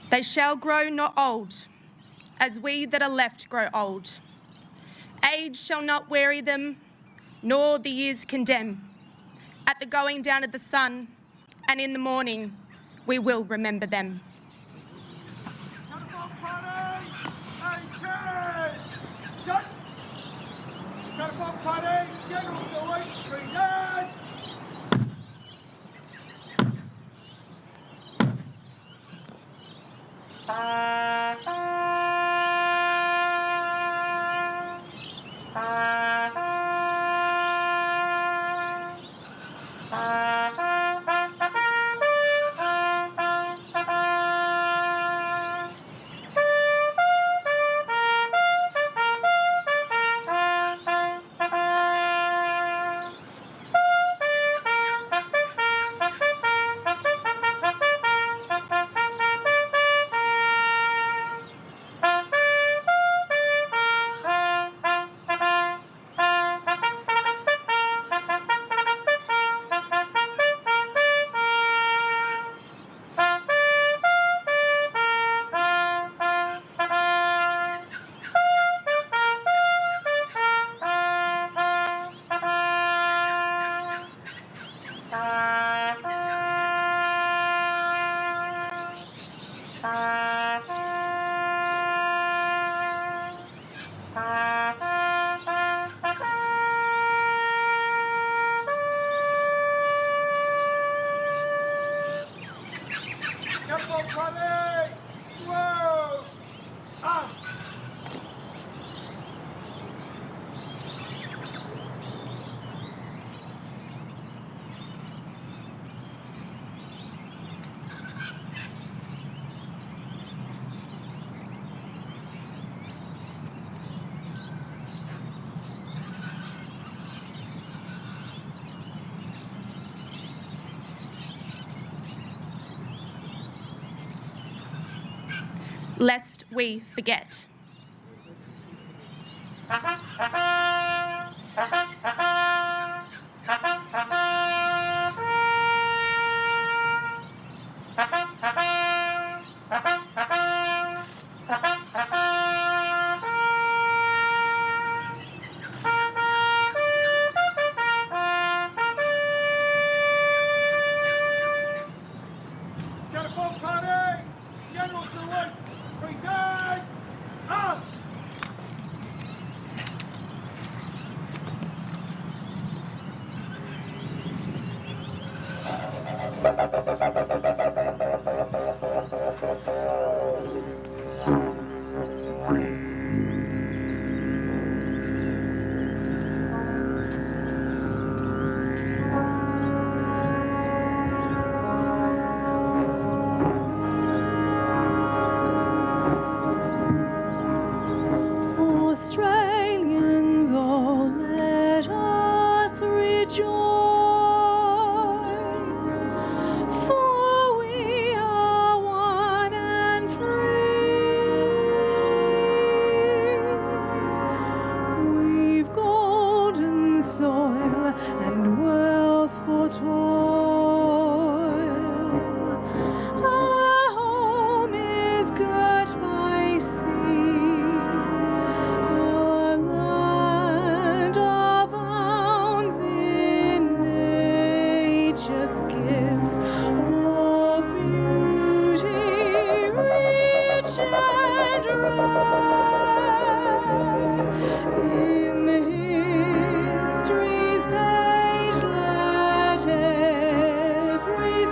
[SPEAKER 14] They shall grow not old, as we that are left grow old. Age shall not weary them, nor the years condemn. At the going down of the sun, and in the morning, we will remember them. Lest we forget.
[SPEAKER 10] Australians, all let us rejoice, for we are one and free. We've golden soil and wealth for toil. Our home is girt by sea. Our land abounds in nature's gifts of beauty, rich and rare. In history's page, let every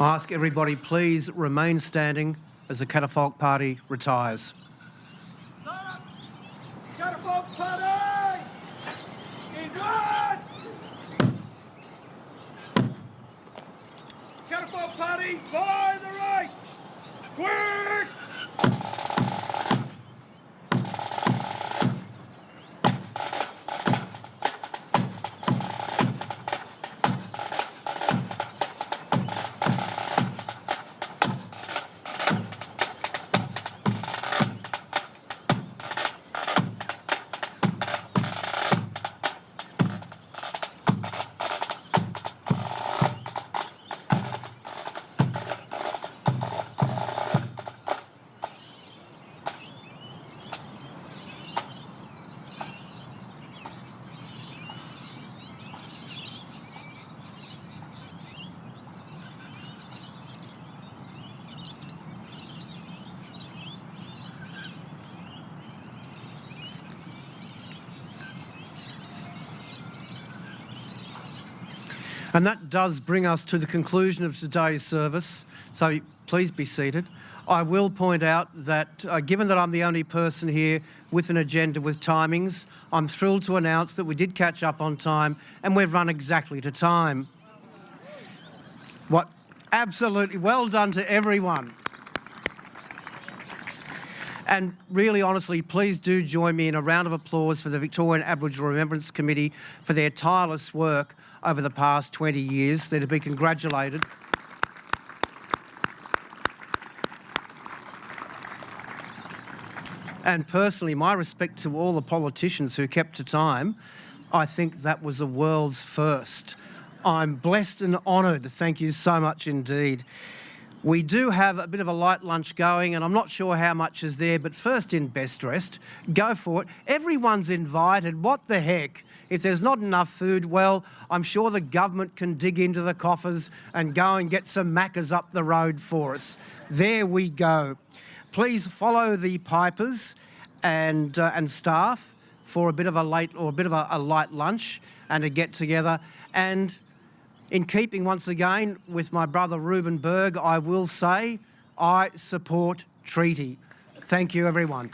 [SPEAKER 1] I ask everybody please remain standing as the Catafalque Party retires.
[SPEAKER 13] Catapult party! In one! Catapult party by the right! Quick!
[SPEAKER 1] And that does bring us to the conclusion of today's service, so please be seated. I will point out that given that I'm the only person here with an agenda with timings, I'm thrilled to announce that we did catch up on time and we've run exactly to time. Absolutely well done to everyone. And really, honestly, please do join me in a round of applause for the Victorian Aboriginal Remembrance Committee for their tireless work over the past 20 years. They're to be congratulated. And personally, my respect to all the politicians who kept to time. I think that was a world's first. I'm blessed and honoured. Thank you so much indeed. We do have a bit of a light lunch going, and I'm not sure how much is there, but first in best dressed, go for it. Everyone's invited. What the heck? If there's not enough food, well, I'm sure the government can dig into the coffers and go and get some Maccas up the road for us. There we go. Please follow the pipers and staff for a bit of a light lunch and a get together. And in keeping once again with my brother Ruben Berg, I will say I support treaty. Thank you, everyone.